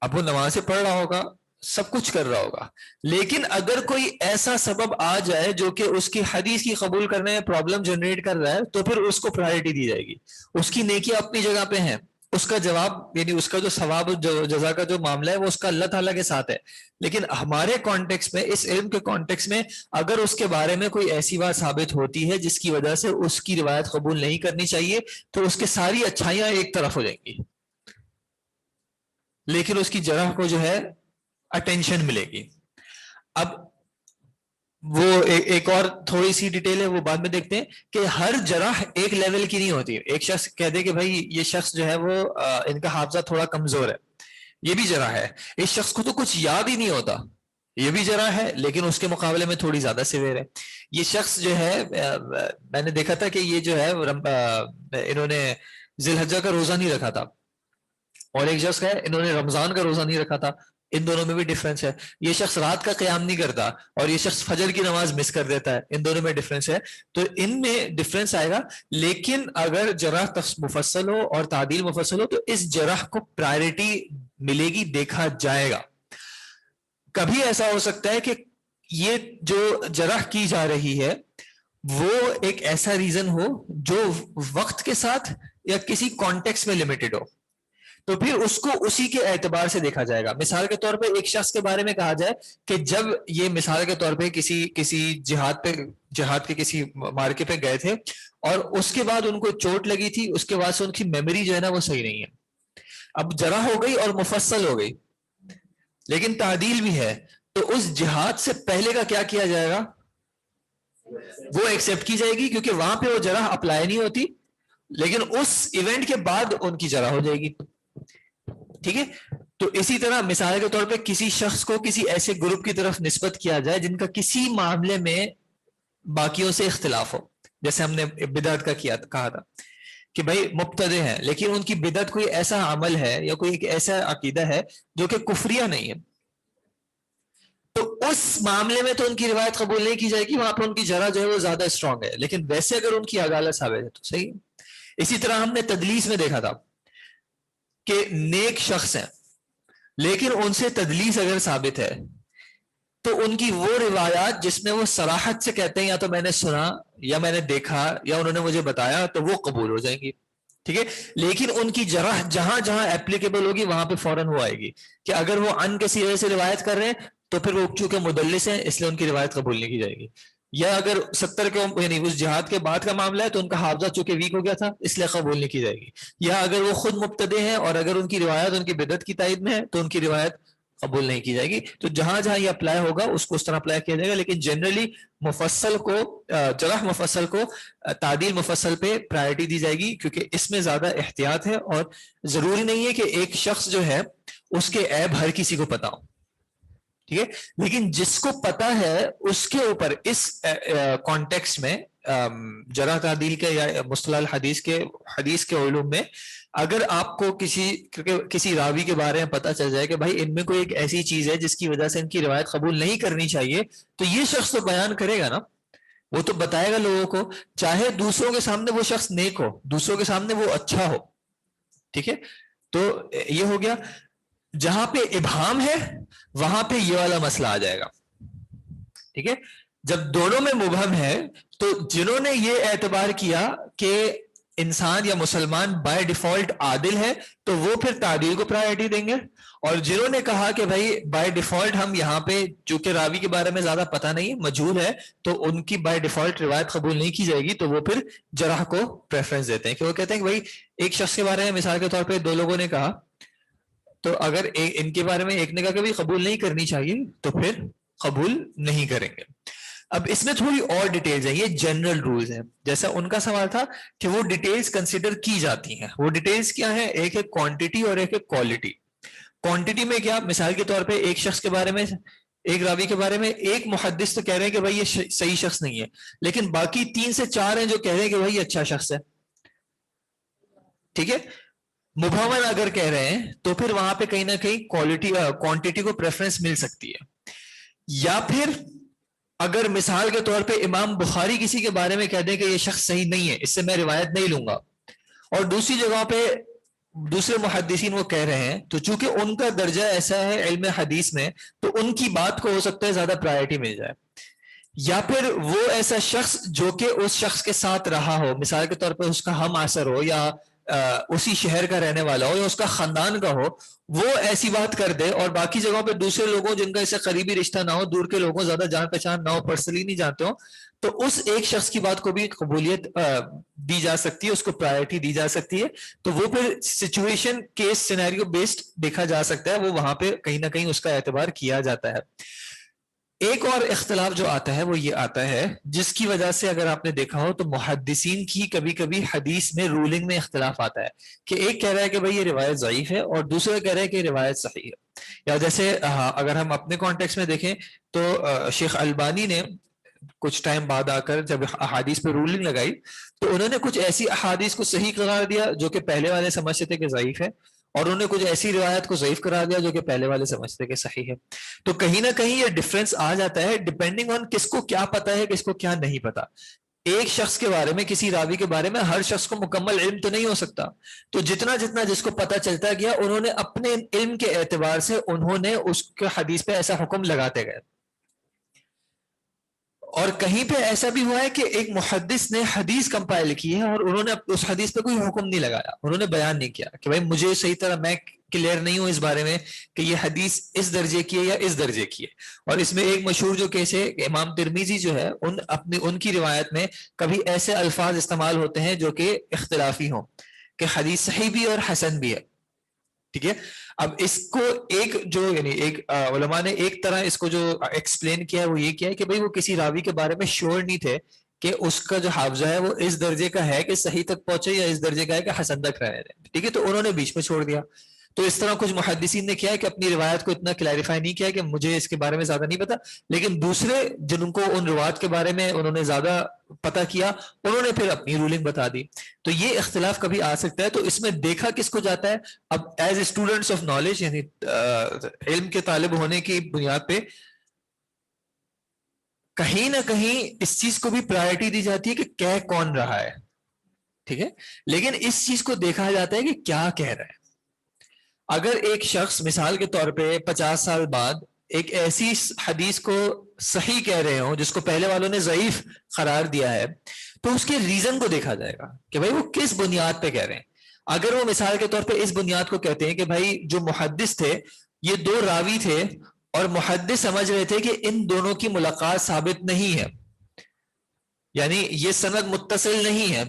اب وہ نمازیں پڑھ رہا ہوگا، سب کچھ کر رہا ہوگا، لیکن اگر کوئی ایسا سبب آ جائے جو کہ اس کی حدیث کی قبول کرنے میں پرابلم جنریٹ کر رہا ہے تو پھر اس کو پرائرٹی دی جائے گی، اس کی نیکیاں اپنی جگہ پہ ہیں، اس کا جواب یعنی اس کا جو ثواب جزا کا جو معاملہ ہے وہ اس کا اللہ تعالیٰ کے ساتھ ہے، لیکن ہمارے کانٹیکس میں، اس علم کے کانٹیکس میں اگر اس کے بارے میں کوئی ایسی بات ثابت ہوتی ہے جس کی وجہ سے اس کی روایت قبول نہیں کرنی چاہیے تو اس کے ساری اچھائیاں ایک طرف ہو جائیں گی، لیکن اس کی جرح کو جو ہے اٹینشن ملے گی۔ اب وہ ایک اور تھوڑی سی ڈیٹیل ہے، وہ بعد میں دیکھتے ہیں کہ ہر جرح ایک لیول کی نہیں ہوتی، ایک شخص کہہ دے کہ بھائی یہ شخص جو ہے وہ ان کا حافظہ تھوڑا کمزور ہے، یہ بھی جرح ہے، اس شخص کو تو کچھ یاد ہی نہیں ہوتا، یہ بھی جرح ہے لیکن اس کے مقابلے میں تھوڑی زیادہ سیویئر ہے، یہ شخص جو ہے میں نے دیکھا تھا کہ یہ جو ہے انہوں نے ذی الحجہ کا روزہ نہیں رکھا تھا، اور ایک شخص ہے انہوں نے رمضان کا روزہ نہیں رکھا تھا، ان دونوں میں بھی ڈفرینس ہے. یہ شخص رات کا قیام نہیں کرتا اور یہ شخص فجر کی نماز مس کر دیتا ہے, ان دونوں میں ڈفرینس ہے. تو ان میں ڈفرینس آئے گا, لیکن اگر جرح مفصل ہو اور تعدیل مفصل ہو تو اس جرح کو پرائرٹی ملے گی, دیکھا جائے گا. کبھی ایسا ہو سکتا ہے کہ یہ جو جرح کی جا رہی ہے وہ ایک ایسا ریزن ہو جو وقت کے ساتھ یا کسی کانٹیکس میں لمیٹڈ ہو, تو پھر اس کو اسی کے اعتبار سے دیکھا جائے گا. مثال کے طور پہ ایک شخص کے بارے میں کہا جائے کہ جب یہ مثال کے طور پہ کسی جہاد کے کسی مارکے پہ گئے تھے اور اس کے بعد ان کو چوٹ لگی تھی, اس کے بعد سے ان کی میموری جو ہے نا وہ صحیح نہیں ہے. اب جرح ہو گئی اور مفصل ہو گئی لیکن تعدیل بھی ہے, تو اس جہاد سے پہلے کا کیا کیا جائے گا, وہ ایکسپٹ کی جائے گی کیونکہ وہاں پہ وہ جرح اپلائی نہیں ہوتی, لیکن اس ایونٹ کے بعد ان کی جرح ہو جائے گی. ٹھیک ہے. تو اسی طرح مثال کے طور پہ کسی شخص کو کسی ایسے گروپ کی طرف نسبت کیا جائے جن کا کسی معاملے میں باقیوں سے اختلاف ہو, جیسے ہم نے بدعت کا کہا تھا کہ بھائی مبتدع ہیں لیکن ان کی بدعت کوئی ایسا عمل ہے یا کوئی ایک ایسا عقیدہ ہے جو کہ کفریہ نہیں ہے, تو اس معاملے میں تو ان کی روایت قبول نہیں کی جائے گی, وہاں پہ ان کی جرح جو ہے وہ زیادہ اسٹرانگ ہے. لیکن ویسے اگر ان کی عدالت ثابت ہے تو صحیح. اسی طرح ہم نے تدلیس میں دیکھا تھا کہ نیک شخص ہیں لیکن ان سے تدلیس اگر ثابت ہے تو ان کی وہ روایات جس میں وہ صراحت سے کہتے ہیں یا تو میں نے سنا یا میں نے دیکھا یا انہوں نے مجھے بتایا تو وہ قبول ہو جائیں گی. ٹھیک ہے. لیکن ان کی جرح جہاں جہاں اپلیکیبل ہوگی وہاں پہ فوراً وہ آئے گی کہ اگر وہ ان کے سیرے سے روایت کر رہے ہیں تو پھر وہ چونکہ مدلس ہیں اس لیے ان کی روایت قبول نہیں کی جائے گی. یا اگر 70 کے یعنی اس جہاد کے بعد کا معاملہ ہے تو ان کا حافظہ چونکہ ویک ہو گیا تھا اس لیے قبول نہیں کی جائے گی. یا اگر وہ خود مبتدع ہیں اور اگر ان کی روایت ان کی بدعت کی تائید میں ہے تو ان کی روایت قبول نہیں کی جائے گی. تو جہاں جہاں یہ اپلائی ہوگا اس کو اس طرح اپلائی کیا جائے گا, لیکن جنرلی مفصل کو جرح مفصل کو تعدیل مفصل پہ پرائرٹی دی جائے گی کیونکہ اس میں زیادہ احتیاط ہے اور ضروری نہیں ہے کہ ایک شخص جو ہے اس کے عیب ہر کسی کو پتا ہو. ٹھیک ہے. لیکن جس کو پتا ہے اس کے اوپر اس کانٹیکسٹ میں جرح تعدیل کے یا مصطلح الحدیث کے علوم میں اگر آپ کو کسی راوی کے بارے میں پتا چل جائے کہ بھائی ان میں کوئی ایک ایسی چیز ہے جس کی وجہ سے ان کی روایت قبول نہیں کرنی چاہیے, تو یہ شخص تو بیان کرے گا نا, وہ تو بتائے گا لوگوں کو, چاہے دوسروں کے سامنے وہ شخص نیک ہو, دوسروں کے سامنے وہ اچھا ہو. ٹھیک ہے. تو یہ ہو گیا. جہاں پہ ابہام ہے وہاں پہ یہ والا مسئلہ آ جائے گا. ٹھیک ہے. جب دونوں میں مبہم ہے تو جنہوں نے یہ اعتبار کیا کہ انسان یا مسلمان بائی ڈیفالٹ عادل ہے تو وہ پھر تعدیل کو پرائرٹی دیں گے, اور جنہوں نے کہا کہ بھائی بائی ڈیفالٹ ہم یہاں پہ چونکہ راوی کے بارے میں زیادہ پتہ نہیں مجہول ہے تو ان کی بائی ڈیفالٹ روایت قبول نہیں کی جائے گی, تو وہ پھر جرح کو پریفرنس دیتے ہیں کہ وہ کہتے ہیں کہ بھائی ایک شخص کے بارے میں مثال کے طور پہ دو لوگوں نے کہا تو اگر ان کے بارے میں ایک نے کہا کہ قبول نہیں کرنی چاہیے تو پھر قبول نہیں کریں گے. اب اس میں تھوڑی اور ڈیٹیلز ہیں, یہ جنرل رولز ہیں. جیسا ان کا سوال تھا کہ وہ ڈیٹیلز کنسیڈر کی جاتی ہیں, وہ ڈیٹیلز کیا ہیں, ایک ہے کوانٹٹی اور ایک ہے کوالٹی. کوانٹٹی میں کیا, مثال کے طور پہ ایک شخص کے بارے میں ایک راوی کے بارے میں ایک محدث تو کہہ رہے ہیں کہ بھائی یہ صحیح شخص نہیں ہے, لیکن باقی 3 سے 4 ہیں جو کہہ رہے ہیں کہ بھائی یہ اچھا شخص ہے. ٹھیک ہے. مبہمن اگر کہہ رہے ہیں تو پھر وہاں پہ کہیں نہ کہیں کوانٹٹی کو پریفرنس مل سکتی ہے. یا پھر اگر مثال کے طور پہ امام بخاری کسی کے بارے میں کہہ دیں کہ یہ شخص صحیح نہیں ہے, اس سے میں روایت نہیں لوں گا, اور دوسری جگہ پہ دوسرے محدثین وہ کہہ رہے ہیں, تو چونکہ ان کا درجہ ایسا ہے علم حدیث میں تو ان کی بات کو ہو سکتا ہے زیادہ پرائرٹی مل جائے. یا پھر وہ ایسا شخص جو کہ اس شخص کے ساتھ رہا ہو, مثال کے طور پہ اس کا ہم عصر ہو یا اسی شہر کا رہنے والا ہو یا اس کا خاندان کا ہو, وہ ایسی بات کر دے, اور باقی جگہوں پہ دوسرے لوگوں جن کا اسے قریبی رشتہ نہ ہو, دور کے لوگوں زیادہ جان پہچان نہ ہو, پرسنلی نہیں جانتے ہو, تو اس ایک شخص کی بات کو بھی قبولیت دی جا سکتی ہے, اس کو پرائرٹی دی جا سکتی ہے. تو وہ پھر سچویشن کیس سینیریو بیسڈ دیکھا جا سکتا ہے, وہ وہاں پہ کہیں نہ کہیں اس کا اعتبار کیا جاتا ہے. ایک اور اختلاف جو آتا ہے وہ یہ آتا ہے جس کی وجہ سے اگر آپ نے دیکھا ہو تو محدثین کی کبھی کبھی حدیث میں رولنگ میں اختلاف آتا ہے کہ ایک کہہ رہا ہے کہ بھائی یہ روایت ضعیف ہے اور دوسرا کہہ رہا ہے کہ یہ روایت صحیح ہے. یا جیسے اگر ہم اپنے کانٹیکس میں دیکھیں تو شیخ البانی نے کچھ ٹائم بعد آ کر جب احادیث پہ رولنگ لگائی تو انہوں نے کچھ ایسی احادیث کو صحیح قرار دیا جو کہ پہلے والے سمجھتے تھے کہ ضعیف ہے, اور انہوں نے کچھ ایسی روایت کو ضعیف کرا دیا جو کہ پہلے والے سمجھتے کہ صحیح ہے. تو کہیں نہ کہیں یہ ڈفرینس آ جاتا ہے ڈپینڈنگ آن کس کو کیا پتا ہے کس کو کیا نہیں پتا. ایک شخص کے بارے میں کسی راوی کے بارے میں ہر شخص کو مکمل علم تو نہیں ہو سکتا, تو جتنا جتنا جس کو پتا چلتا گیا انہوں نے اپنے علم کے اعتبار سے انہوں نے اس کے حدیث پہ ایسا حکم لگاتے گئے. اور کہیں پہ ایسا بھی ہوا ہے کہ ایک محدث نے حدیث کمپائل کی ہے اور انہوں نے اس حدیث پہ کوئی حکم نہیں لگایا, انہوں نے بیان نہیں کیا کہ بھائی مجھے صحیح طرح میں کلیئر نہیں ہوں اس بارے میں کہ یہ حدیث اس درجے کی ہے یا اس درجے کی ہے. اور اس میں ایک مشہور جو کیس ہے کہ امام ترمذی جو ہے ان کی روایت میں کبھی ایسے الفاظ استعمال ہوتے ہیں جو کہ اختلافی ہوں کہ حدیث صحیح بھی اور حسن بھی ہے. ٹھیک ہے, اب اس کو ایک جو یعنی ایک علماء نے ایک طرح اس کو جو ایکسپلین کیا ہے وہ یہ کیا ہے کہ بھئی وہ کسی راوی کے بارے میں شیور نہیں تھے کہ اس کا جو حافظہ ہے وہ اس درجے کا ہے کہ صحیح تک پہنچے یا اس درجے کا ہے کہ حسن تک رہے. ٹھیک ہے, تو انہوں نے بیچ میں چھوڑ دیا. تو اس طرح کچھ محدثین نے کیا ہے کہ اپنی روایت کو اتنا کلیریفائی نہیں کیا کہ مجھے اس کے بارے میں زیادہ نہیں پتا, لیکن دوسرے جن کو ان روایت کے بارے میں انہوں نے زیادہ پتا کیا انہوں نے پھر اپنی رولنگ بتا دی. تو یہ اختلاف کبھی آ سکتا ہے. تو اس میں دیکھا کس کو جاتا ہے, اب as a students of knowledge یعنی علم کے طالب ہونے کی بنیاد پہ کہیں نہ کہیں اس چیز کو بھی پرائرٹی دی جاتی ہے کہ کہہ کون رہا ہے. ٹھیک ہے, لیکن اس چیز کو دیکھا جاتا ہے کہ کیا کہہ رہا ہے. اگر ایک شخص مثال کے طور پہ 50 سال بعد ایک ایسی حدیث کو صحیح کہہ رہے ہوں جس کو پہلے والوں نے ضعیف قرار دیا ہے, تو اس کے ریزن کو دیکھا جائے گا کہ بھائی وہ کس بنیاد پہ کہہ رہے ہیں. اگر وہ مثال کے طور پہ اس بنیاد کو کہتے ہیں کہ بھائی جو محدث تھے یہ دو راوی تھے اور محدث سمجھ رہے تھے کہ ان دونوں کی ملاقات ثابت نہیں ہے, یعنی یہ سند متصل نہیں ہے,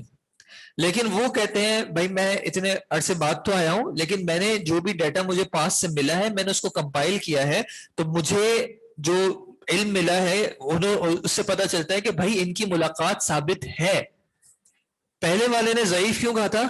لیکن وہ کہتے ہیں بھائی میں اتنے عرصے بعد تو آیا ہوں لیکن میں نے جو بھی ڈیٹا مجھے پاس سے ملا ہے میں نے اس کو کمپائل کیا ہے, تو مجھے جو علم ملا ہے اس سے پتا چلتا ہے کہ بھائی ان کی ملاقات ثابت ہے. پہلے والے نے ضعیف کیوں کہا تھا,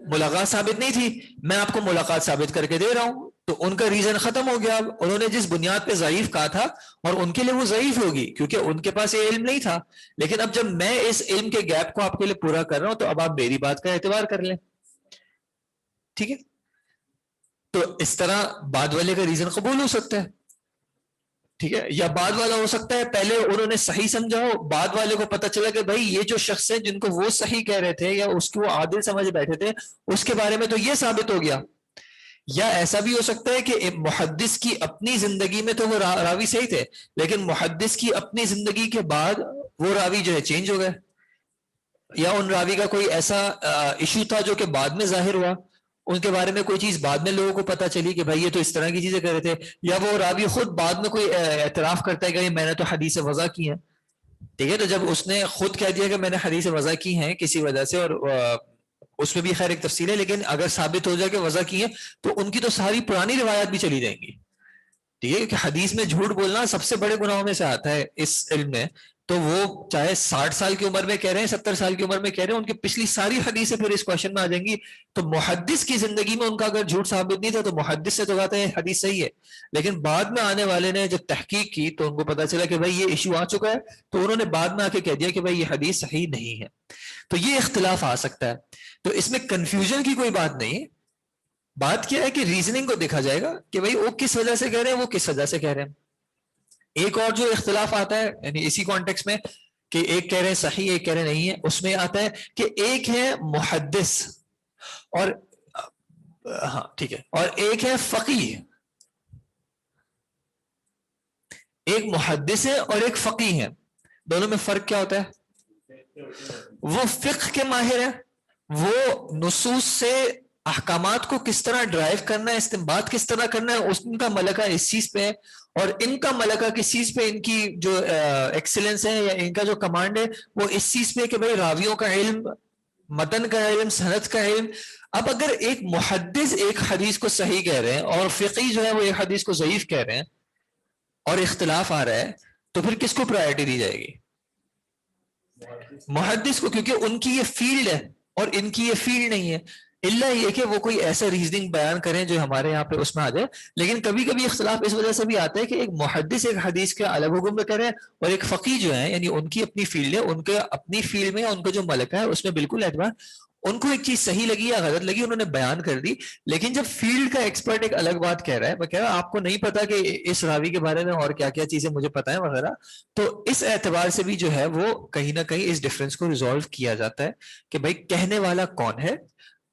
ملاقات ثابت نہیں تھی, میں آپ کو ملاقات ثابت کر کے دے رہا ہوں. تو ان کا ریزن ختم ہو گیا. انہوں نے جس بنیاد پہ ضعیف کہا تھا اور ان کے لیے وہ ضعیف ہوگی کیونکہ ان کے پاس یہ علم نہیں تھا, لیکن اب جب میں اس علم کے گیپ کو آپ کے لیے پورا کر رہا ہوں تو اب آپ میری بات کا اعتبار کر لیں. ٹھیک ہے, تو اس طرح بعد والے کا ریزن قبول ہو سکتا ہے. ٹھیک ہے, یا بعد والا ہو سکتا ہے پہلے انہوں نے صحیح سمجھا ہو, بعد والے کو پتا چلا کہ بھائی یہ جو شخص ہے جن کو وہ صحیح کہہ رہے تھے یا اس کو وہ عادل سمجھ بیٹھے تھے اس کے بارے میں تو یہ ثابت ہو گیا. یا ایسا بھی ہو سکتا ہے کہ محدث کی اپنی زندگی میں تو وہ راوی صحیح تھے لیکن محدث کی اپنی زندگی کے بعد وہ راوی جو ہے چینج ہو گئے, یا ان راوی کا کوئی ایسا ایشو تھا جو کہ بعد میں ظاہر ہوا, ان کے بارے میں کوئی چیز بعد میں لوگوں کو پتا چلی کہ بھائی یہ تو اس طرح کی چیزیں کر رہے تھے, یا وہ راوی خود بعد میں کوئی اعتراف کرتا ہے کہ میں نے تو حدیث وضع کی ہے. ٹھیک ہے, تو جب اس نے خود کہہ دیا کہ میں نے حدیث وضع کی ہیں کسی وجہ سے, اور اس میں بھی خیر ایک تفصیل ہے, لیکن اگر ثابت ہو جائے کہ وضع کی ہے تو ان کی تو ساری پرانی روایات بھی چلی جائیں گی. ٹھیک ہے, کہ حدیث میں جھوٹ بولنا سب سے بڑے گناہوں میں سے آتا ہے اس علم میں. تو وہ چاہے 60 سال کی عمر میں کہہ رہے ہیں 70 سال کی عمر میں کہہ رہے ہیں, ان کی پچھلی ساری حدیثیں پھر اس کوشچن میں آ جائیں گی. تو محدث کی زندگی میں ان کا اگر جھوٹ ثابت نہیں تھا تو محدث سے تو کہتے ہیں حدیث صحیح ہے, لیکن بعد میں آنے والے نے جب تحقیق کی تو ان کو پتا چلا کہ بھائی یہ ایشو آ چکا ہے, تو انہوں نے بعد میں آ کے کہہ دیا کہ بھائی یہ حدیث صحیح نہیں ہے. تو یہ اختلاف آ سکتا ہے. تو اس میں کنفیوژن کی کوئی بات نہیں, بات کیا ہے کہ ریزننگ کو دیکھا جائے گا کہ بھائی وہ کس وجہ سے کہہ رہے ہیں وہ کس وجہ سے کہہ رہے ہیں. ایک اور جو اختلاف آتا ہے یعنی اسی کانٹیکس میں کہ ایک کہہ رہے ہیں صحیح ایک کہہ رہے نہیں ہے, اس میں آتا ہے کہ ایک ہے محدث اور ہاں ٹھیک ہے, اور ایک ہے فقیہ. ایک محدث ہے اور ایک فقیہ ہے, دونوں میں فرق کیا ہوتا ہے؟ وہ فقہ کے ماہر ہیں, وہ نصوص سے احکامات کو کس طرح ڈرائیو کرنا ہے, استنباط کس طرح کرنا ہے, ان کا ملکہ اس چیز پہ ہے, اور ان کا ملکہ کس چیز پہ, ان کی جو ایکسیلنس ہے یا ان کا جو کمانڈ ہے وہ اس چیز پہ کہ بھئی راویوں کا علم, متن کا علم, سند کا علم. اب اگر ایک محدث ایک حدیث کو صحیح کہہ رہے ہیں اور فقی جو ہے وہ ایک حدیث کو ضعیف کہہ رہے ہیں اور اختلاف آ رہا ہے, تو پھر کس کو پرائرٹی دی جائے گی؟ محدث کو, کیونکہ ان کی یہ فیلڈ ہے اور ان کی یہ فیلڈ نہیں ہے. اللہ یہ کہ وہ کوئی ایسا ریزننگ بیان کریں جو ہمارے یہاں پہ اس میں آ جائے. لیکن کبھی کبھی اختلاف اس وجہ سے بھی آتا ہے کہ ایک محدث ایک حدیث کے الگ حکم میں کریں اور ایک فقی جو ہے یعنی ان کی اپنی فیلڈ ہے, ان کے اپنی فیلڈ میں ان کا جو ملکہ ہے اس میں بالکل اعتبار, ان کو ایک چیز صحیح لگی یا غلط لگی انہوں نے بیان کر دی، لیکن جب فیلڈ کا ایکسپرٹ ایک الگ بات کہہ رہا ہے، وہ کہہ رہا ہے آپ کو نہیں پتا کہ اس راوی کے بارے میں اور کیا کیا چیزیں مجھے پتا ہے وغیرہ، تو اس اعتبار سے بھی جو ہے وہ کہیں نہ کہیں اس ڈفرینس کو ریزالو کیا جاتا ہے کہ بھائی کہنے والا کون ہے،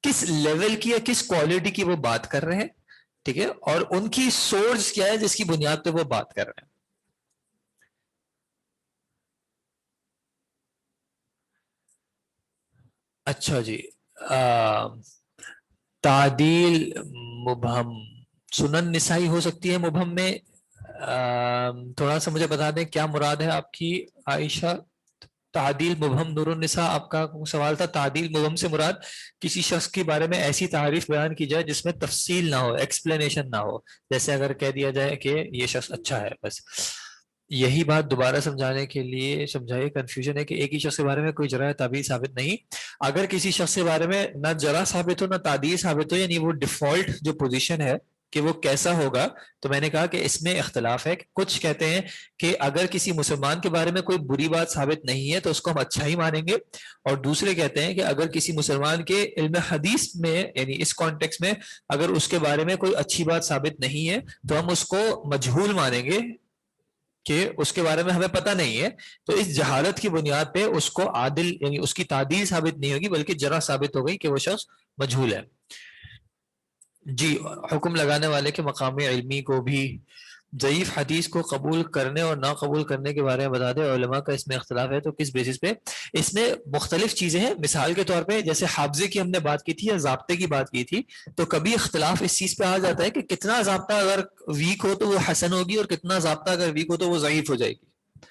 کس لیول کی یا کس کوالٹی کی وہ بات کر رہے ہیں، ٹھیک ہے، اور ان کی سورس کیا ہے جس کی بنیاد پہ وہ بات کر رہے ہیں۔ اچھا جی، تعدیل مبہم، سنن نسائی ہو سکتی ہے مبہم میں، تھوڑا سا مجھے بتا دیں کیا مراد ہے آپ کی عائشہ؟ تعدیل مبہم نور النساء آپ کا سوال تھا، تعدیل مبہم سے مراد کسی شخص کے بارے میں ایسی تعریف بیان کی جائے جس میں تفصیل نہ ہو، ایکسپلینیشن نہ ہو، جیسے اگر کہہ دیا جائے کہ یہ شخص اچھا ہے بس۔ یہی بات دوبارہ سمجھانے کے لیے سمجھائیے، کنفیوژن ہے کہ ایک ہی شخص کے بارے میں کوئی جرح تعبیر ثابت نہیں، اگر کسی شخص کے بارے میں نہ جرح ثابت ہو نہ تعدیر ثابت ہو، یعنی وہ ڈیفالٹ جو پوزیشن ہے کہ وہ کیسا ہوگا، تو میں نے کہا کہ اس میں اختلاف ہے، کچھ کہتے ہیں کہ اگر کسی مسلمان کے بارے میں کوئی بری بات ثابت نہیں ہے تو اس کو ہم اچھا ہی مانیں گے، اور دوسرے کہتے ہیں کہ اگر کسی مسلمان کے علم حدیث میں یعنی اس کانٹیکس میں اگر اس کے بارے میں کوئی اچھی بات ثابت نہیں ہے تو ہم اس کو مجہول مانیں گے کہ اس کے بارے میں ہمیں پتہ نہیں ہے، تو اس جہالت کی بنیاد پہ اس کو عادل یعنی اس کی تعدیل ثابت نہیں ہوگی بلکہ جرح ثابت ہو گئی کہ وہ شخص مجہول ہے۔ جی، حکم لگانے والے کے مقام علمی کو بھی ضعیف حدیث کو قبول کرنے اور نہ قبول کرنے کے بارے میں بتا دیں، علماء کا اس میں اختلاف ہے تو کس بیسس پہ؟ اس میں مختلف چیزیں ہیں، مثال کے طور پہ جیسے حافظے کی ہم نے بات کی تھی یا ضابطے کی بات کی تھی، تو کبھی اختلاف اس چیز پہ آ جاتا ہے کہ کتنا ضابطہ اگر ویک ہو تو وہ حسن ہوگی اور کتنا ضابطہ اگر ویک ہو تو وہ ضعیف ہو جائے گی،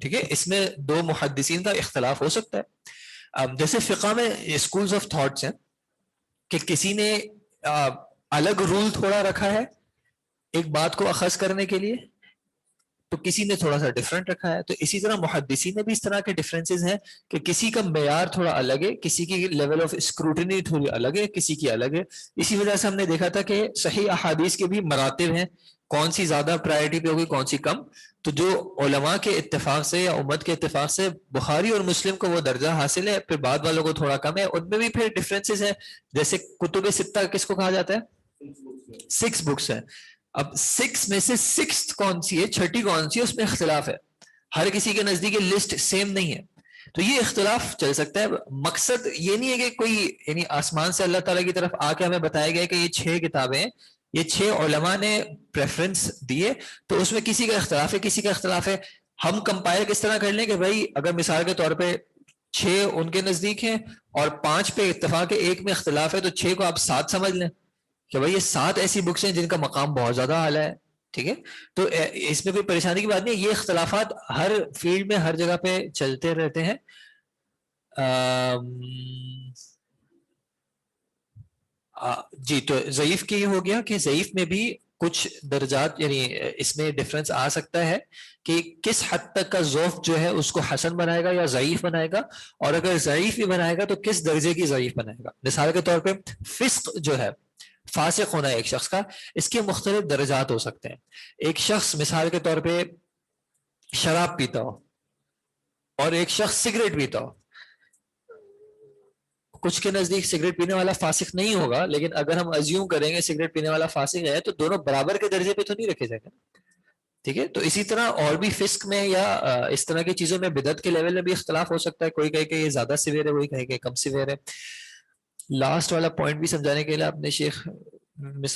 ٹھیک ہے، اس میں دو محدثین کا اختلاف ہو سکتا ہے۔ اب جیسے فقہ میں اسکولز آف تھاٹس ہیں کہ کسی نے الگ رول تھوڑا رکھا ہے ایک بات کو اخذ کرنے کے لیے، تو کسی نے تھوڑا سا ڈفرینٹ رکھا ہے، تو اسی طرح محدثین میں بھی اس طرح کے ڈفرینسز ہیں کہ کسی کا معیار تھوڑا الگ ہے، کسی کی لیول آف اسکروٹنی تھوڑی الگ ہے، کسی کی الگ ہے۔ اسی وجہ سے ہم نے دیکھا تھا کہ صحیح احادیث کے بھی مراتب ہیں، کون سی زیادہ پرائرٹی پہ ہوگی کون سی کم، تو جو علماء کے اتفاق سے یا امت کے اتفاق سے بخاری اور مسلم کو وہ درجہ حاصل ہے، پھر بعد والوں کو تھوڑا کم ہے، ان میں بھی پھر ڈفرینسز ہیں، جیسے کتب ستہ کس کو کہا جاتا ہے؟ 6 بکس ہیں، اب 6 میں سے 6 کون سی ہے، چھٹی کون سی ہے، اس میں اختلاف ہے، ہر کسی کے نزدیک یہ لسٹ سیم نہیں ہے، تو یہ اختلاف چل سکتا ہے۔ مقصد یہ نہیں ہے کہ کوئی یعنی آسمان سے اللہ تعالیٰ کی طرف آ کے ہمیں بتایا گیا کہ یہ 6 کتابیں ہیں، یہ 6 علماء نے پریفرنس دیے، تو اس میں کسی کا اختلاف ہے کسی کا اختلاف ہے، ہم کمپائر کس طرح کر لیں کہ بھائی اگر مثال کے طور پہ 6 ان کے نزدیک ہیں اور 5 پہ اتفاق ہے، ایک میں اختلاف ہے، تو 6 کو آپ 7 سمجھ لیں کہ بھائی یہ 7 ایسی بکس ہیں جن کا مقام بہت زیادہ اعلیٰ ہے، ٹھیک ہے، تو اس میں کوئی پریشانی کی بات نہیں ہے، یہ اختلافات ہر فیلڈ میں ہر جگہ پہ چلتے رہتے ہیں۔ جی، تو ضعیف کے یہ ہو گیا کہ ضعیف میں بھی کچھ درجات یعنی اس میں ڈفرنس آ سکتا ہے کہ کس حد تک کا ذوق جو ہے اس کو حسن بنائے گا یا ضعیف بنائے گا، اور اگر ضعیف بھی بنائے گا تو کس درجے کی ضعیف بنائے گا۔ مثال کے طور پہ فسق جو ہے، فاسق ہونا ایک شخص کا، اس کے مختلف درجات ہو سکتے ہیں۔ ایک شخص مثال کے طور پہ شراب پیتا ہو اور ایک شخص سگریٹ پیتا ہو، کچھ کے نزدیک سگریٹ پینے والا فاسق نہیں ہوگا، لیکن اگر ہم ازیوم کریں گے سگریٹ پینے والا فاسق ہے تو دونوں برابر کے درجے پہ تو نہیں رکھے جائیں گے، ٹھیک ہے، تو اسی طرح اور بھی فسق میں یا اس طرح کی چیزوں میں بدعت کے لیول میں بھی اختلاف ہو سکتا ہے، کوئی کہے کہ یہ زیادہ سیویئر ہے، کوئی کہے کہ کم سیویئر ہے۔ لاسٹ والا پوائنٹ بھی سمجھانے کے لیے آپ نے شیخ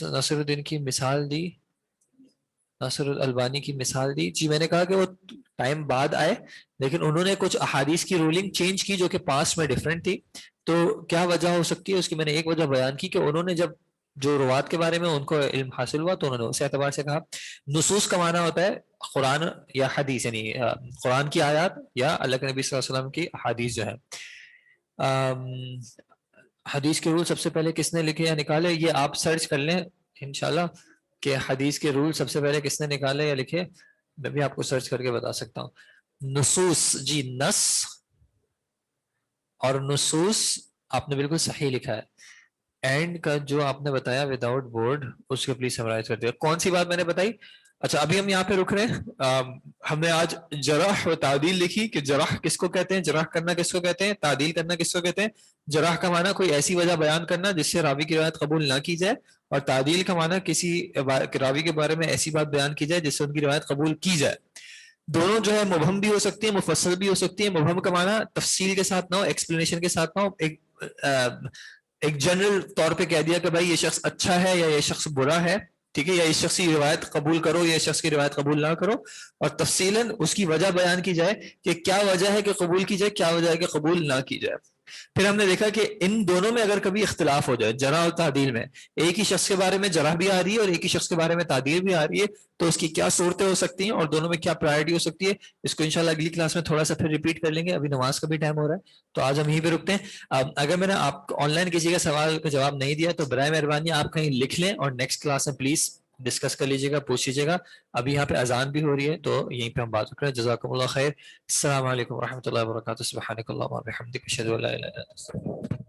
ناصر الدین کی مثال دی، ناصر الالبانی کی مثال دی، جی میں نے کہا کہ وہ ٹائم بعد آئے لیکن انہوں نے کچھ احادیث کی رولنگ چینج کی جو کہ پاسٹ میں ڈیفرنٹ تھی، تو کیا وجہ ہو سکتی ہے اس کی میں نے ایک وجہ بیان کی کہ انہوں نے جب جو روات کے بارے میں ان کو علم حاصل ہوا تو انہوں نے اس اعتبار سے کہا نصوص کا معنی ہوتا ہے قرآن یا حدیث، یعنی قرآن کی آیات یا اللہ کے نبی صلی اللہ علیہ وسلم کی حدیث جو ہے۔ حدیث کے رول سب سے پہلے کس نے لکھے یا نکالے، یہ آپ سرچ کر لیں انشاءاللہ کہ حدیث کے رول سب سے پہلے کس نے نکالے یا لکھے، میں بھی آپ کو سرچ کر کے بتا سکتا ہوں۔ نصوص، جی نص اور نصوص آپ نے بالکل صحیح لکھا ہے، اینڈ کا جو آپ نے بتایا وداؤٹ بورڈ اس کے پلیز سمرائز کر دیا۔ کون سی بات میں نے بتائی؟ اچھا ابھی ہم یہاں پہ رک رہے ہیں. ہم نے آج جرح و تعدیل لکھی کہ جرح کس کو کہتے ہیں, جرح کرنا کس کو کہتے ہیں, تعدیل کرنا کس کو کہتے ہیں. جرح کا معنی کوئی ایسی وجہ بیان کرنا جس سے راوی کی روایت قبول نہ کی جائے, اور تعدیل کا معنی کسی راوی کے بارے میں ایسی بات بیان کی جائے جس سے ان کی روایت قبول کی جائے. دونوں جو ہے مبہم بھی ہو سکتی ہیں, مفصل بھی ہو سکتی ہیں. مبہم کا معنی تفصیل کے ساتھ نہ ہو, ایکسپلینیشن کے ساتھ نہ ہو, ایک جنرل طور پہ کہہ دیا کہ بھائی یہ شخص اچھا ہے یا یہ شخص برا ہے, ٹھیک ہے, یا اس شخص کی روایت قبول کرو یا اس شخص کی روایت قبول نہ کرو, اور تفصیلاً اس کی وجہ بیان کی جائے کہ کیا وجہ ہے کہ قبول کی جائے, کیا وجہ ہے کہ قبول نہ کی جائے. پھر ہم نے دیکھا کہ ان دونوں میں اگر کبھی اختلاف ہو جائے, جرح اور تعدیل میں, ایک ہی شخص کے بارے میں جرح بھی آ رہی ہے اور ایک ہی شخص کے بارے میں تعدیل بھی آ رہی ہے, تو اس کی کیا صورتیں ہو سکتی ہیں اور دونوں میں کیا پرائرٹی ہو سکتی ہے, اس کو انشاءاللہ اگلی کلاس میں تھوڑا سا پھر ریپیٹ کر لیں گے. ابھی نماز کا بھی ٹائم ہو رہا ہے, تو آج ہم یہیں پہ رکتے ہیں. اگر میں نے آپ کو آن لائن کسی کا سوال کا جواب نہیں دیا تو برائے مہربانی آپ کہیں لکھ لیں اور نیکسٹ کلاس میں پلیز ڈسکس کر لیجیے گا, پوچھ لیجیے گا. ابھی یہاں پہ اذان بھی ہو رہی ہے تو یہیں پہ ہم بات کر رہے ہیں. جزاکم اللہ خیر. السلام علیکم ورحمۃ اللہ وبرکاتہ. سبحانک اللہم و بحمدک, اشہد ان لا الہ الا انت.